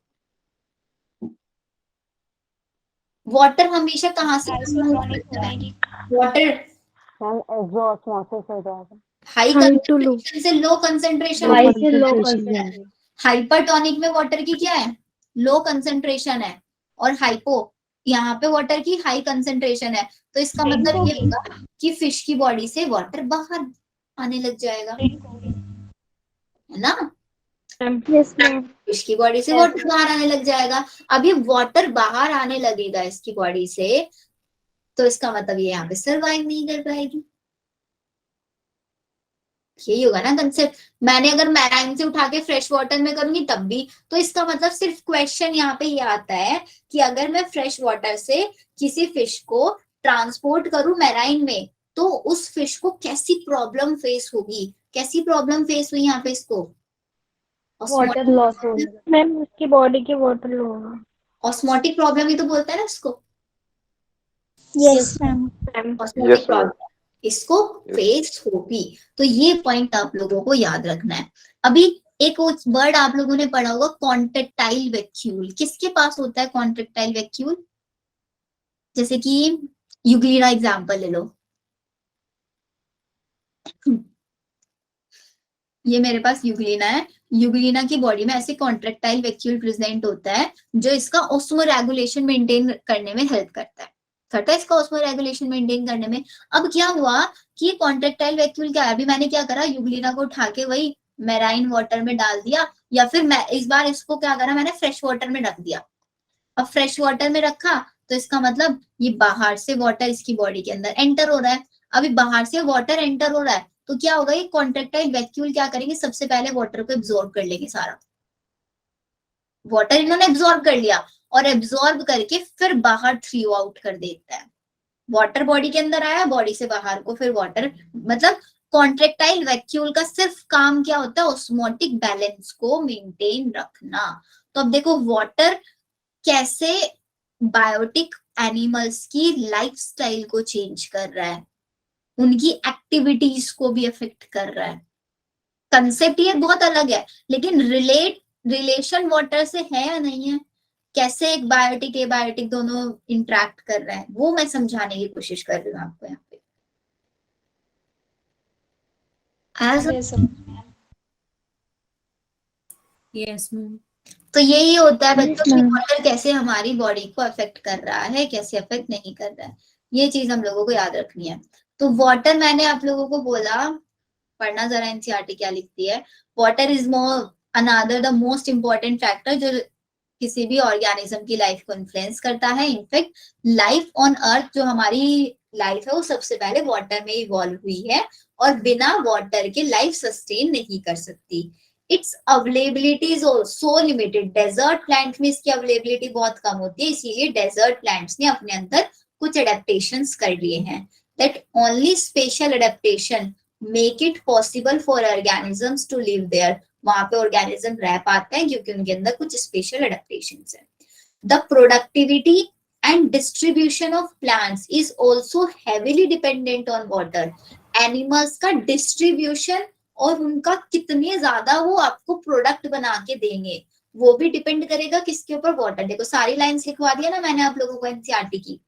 Speaker 2: वाटर हमेशा कहाँ से water high
Speaker 4: high to low.
Speaker 2: Concentration से लो कंसेंट्रेशन।
Speaker 1: High से low concentration.
Speaker 2: हाइपरटोनिक में वाटर की क्या है, लो कंसेंट्रेशन है, और हाइपो यहाँ पे वाटर की हाई कंसेंट्रेशन है। तो इसका मतलब ये होगा कि फिश की बॉडी से वाटर बाहर आने लग जाएगा, है ना?
Speaker 1: Yes, ma'am.
Speaker 2: फिश की बॉडी से वाटर बाहर आने लग जाएगा। अब ये वाटर बाहर आने लगेगा इसकी बॉडी से, तो इसका मतलब ये यहाँ पे सर्वाइव नहीं कर पाएगी। यही होगा ना कंसेप्ट। मैंने अगर मैराइन से उठा के फ्रेश वाटर में करूंगी तब भी, तो इसका मतलब सिर्फ क्वेश्चन यहाँ पे ये आता है कि अगर मैं फ्रेश वाटर से किसी फिश को ट्रांसपोर्ट करूं मैराइन में तो उस फिश को कैसी प्रॉब्लम फेस होगी। कैसी प्रॉब्लम फेस हुई यहाँ पे इसको,
Speaker 1: Water loss होगा.
Speaker 4: मैम उसकी बॉडी के वाटर लो होगा।
Speaker 2: ऑस्मोटिक प्रॉब्लम ही तो बोलता है ना इसको,
Speaker 7: yes ma'am.
Speaker 2: Osmotic
Speaker 3: Yes,
Speaker 2: problem
Speaker 3: ma'am.
Speaker 2: इसको फेस होगी। तो ये पॉइंट आप लोगों को याद रखना है। अभी एक वर्ड आप लोगों ने पढ़ा होगा कॉन्ट्रेक्टाइल वैक्यूल। किसके पास होता है कॉन्ट्रेक्टाइल वैक्यूल? जैसे कि यूग्लिना एग्जांपल ले लो, ये मेरे पास यूग्लिना है, यूग्लिना की बॉडी में ऐसे कॉन्ट्रेक्टाइल वैक्यूल प्रेजेंट होता है जो इसका ऑस्मो रेगुलेशन मेंटेन करने में हेल्प करता है इसका ऑस्मो रेगुलेशन मेंटेन करने में। अब क्या हुआ कि ये कॉन्ट्रेक्टाइल वैक्यूल क्या है, अभी मैंने क्या करा, यूग्लिना को उठा के वही मैराइन वाटर में डाल दिया, या फिर मैं इस बार इसको क्या करा, मैंने फ्रेश वाटर में रख दिया। अब फ्रेश वाटर में रखा तो इसका मतलब ये बाहर से वाटर इसकी बॉडी के अंदर एंटर हो रहा है। अभी बाहर से वाटर एंटर हो रहा है तो क्या होगा, ये कॉन्ट्रेक्टाइल वैक्यूल क्या करेंगे, सबसे पहले वाटर को एब्जॉर्ब कर लेंगे सारा, वाटर इन्होंने एब्जॉर्ब कर लिया और एब्जॉर्ब करके फिर बाहर थ्रू आउट कर देता है। वाटर बॉडी के अंदर आया, बॉडी से बाहर को फिर वाटर, मतलब कॉन्ट्रेक्टाइल वैक्यूल का सिर्फ काम क्या होता है, ऑस्मोटिक बैलेंस को मेंटेन रखना। तो अब देखो वाटर कैसे बायोटिक एनिमल्स की लाइफस्टाइल को चेंज कर रहा है, उनकी एक्टिविटीज को भी अफेक्ट कर रहा है। कंसेप्ट ये बहुत अलग है, लेकिन रिलेशन वाटर से है या नहीं है, कैसे एक बायोटिक एबायोटिक दोनों इंटरेक्ट कर रहे हैं, वो मैं समझाने की कोशिश कर रही हूँ आपको यहाँ पे। Yes ma'am. तो यही होता है बच्चों कि वाटर कैसे हमारी बॉडी को अफेक्ट कर रहा है, कैसे अफेक्ट नहीं कर रहा है, ये चीज हम लोगों को याद रखनी है। तो वाटर मैंने आप लोगों को बोला, पढ़ना जरा एनसीईआरटी क्या लिखती है। Water is another the most important factor जो किसी भी ऑर्गेनिज्म की लाइफ को इन्फ्लुएंस करता है। इनफैक्ट लाइफ ऑन अर्थ, जो हमारी लाइफ है, वो सबसे पहले वाटर में इवॉल्व हुई है और बिना वाटर के लाइफ सस्टेन नहीं कर सकती। Its availability is so limited. Desert plant में इसकी अवेलेबिलिटी बहुत कम होती है, इसीलिए डेजर्ट प्लांट्स ने अपने अंदर कुछ एडेप्टेशंस कर लिए हैं। That only special adaptation make it possible for organisms to live there. वहां पे ऑर्गेनिज्म रह पाते हैं क्योंकि उनके अंदर कुछ स्पेशल एडेप्टेशंस है। The productivity and distribution of plants is also heavily dependent on water. Animals का डिस्ट्रीब्यूशन और उनका कितने ज्यादा वो आपको प्रोडक्ट बना के देंगे, वो भी डिपेंड करेगा किसके ऊपर, वाटर। देखो सारी लाइंस लिखवा दिया ना मैंने आप लोगों को एनसीईआरटी की।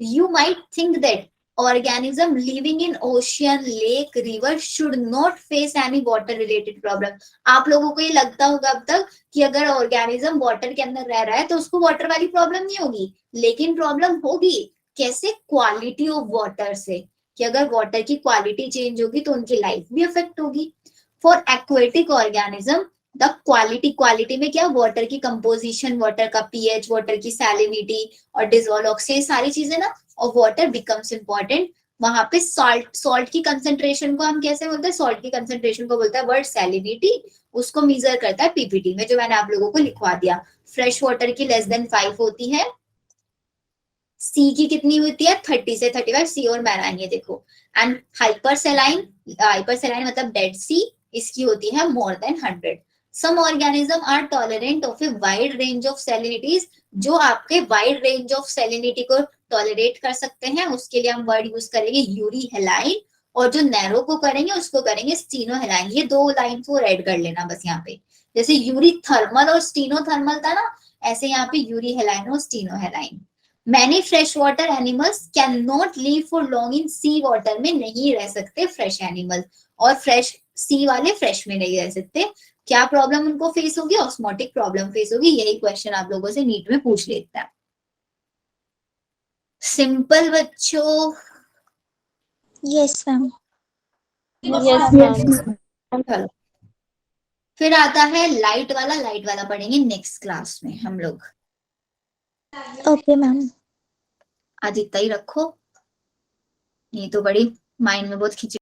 Speaker 2: You might think that organism living in ocean, lake, river should not face any water related problem। आप लोगों को ये लगता होगा अब तक कि अगर ऑर्गेनिज्म वाटर के अंदर रह रहा है तो उसको वाटर वाली प्रॉब्लम नहीं होगी, लेकिन प्रॉब्लम होगी। कैसे? क्वालिटी ऑफ वाटर से, कि अगर वाटर की क्वालिटी चेंज होगी तो उनकी लाइफ भी अफेक्ट होगी। For aquatic organism the quality में क्या, वाटर की कंपोजिशन, वाटर का पीएच, वाटर की सैलिनिटी और डिसॉल्व ऑक्सीजन, सारी चीजें ना, और वाटर बिकम्स इंपॉर्टेंट। वहां पे सॉल्ट की कंसेंट्रेशन को हम कैसे बोलते हैं, सॉल्ट की कंसेंट्रेशन को बोलता है वर्ड सैलिनिटी, उसको मेजर करता है पीपीटी में, जो मैंने आप लोगों को लिखवा दिया। फ्रेश वाटर की लेस देन 5 होती है, सी की कितनी होती है 30 से 35, सी और मैराइन, ये देखो। एंड हाइपरसेलाइन मतलब डेड सी, इसकी होती है more than 100। Some organisms are tolerant of a wide range of salinities, जो आपके वाइड रेंज ऑफ सैलिनिटी को टॉलरेट कर सकते हैं, उसके लिए हम वर्ड यूज करेंगे यूरी हेलाइन, और जो नैरो को करेंगे उसको करेंगे स्टीनो हेलाइन। ये दो लाइन को ऐड कर लेना बस यहाँ पे, जैसे यूरी थर्मल और स्टीनो थर्मल था ना, ऐसे यहाँ पे यूरी हेलाइन और stenohaline. Many fresh water animals can not live for long in sea water, में नहीं रह सकते फ्रेश एनिमल, और फ्रेश सी वाले फ्रेश में नहीं रह सकते। क्या प्रॉब्लम उनको फेस होगी? ऑस्मोटिक प्रॉब्लम फेस होगी। यही क्वेश्चन आप लोगों से नीट में पूछ लेता है। सिंपल बच्चों?
Speaker 7: Yes ma'am.
Speaker 2: चलो फिर आता है लाइट वाला। लाइट वाला पढ़ेंगे नेक्स्ट क्लास में हम लोग।
Speaker 7: Okay ma'am.
Speaker 2: आज इतना ही रखो, ये तो बड़ी माइंड में बहुत खिंच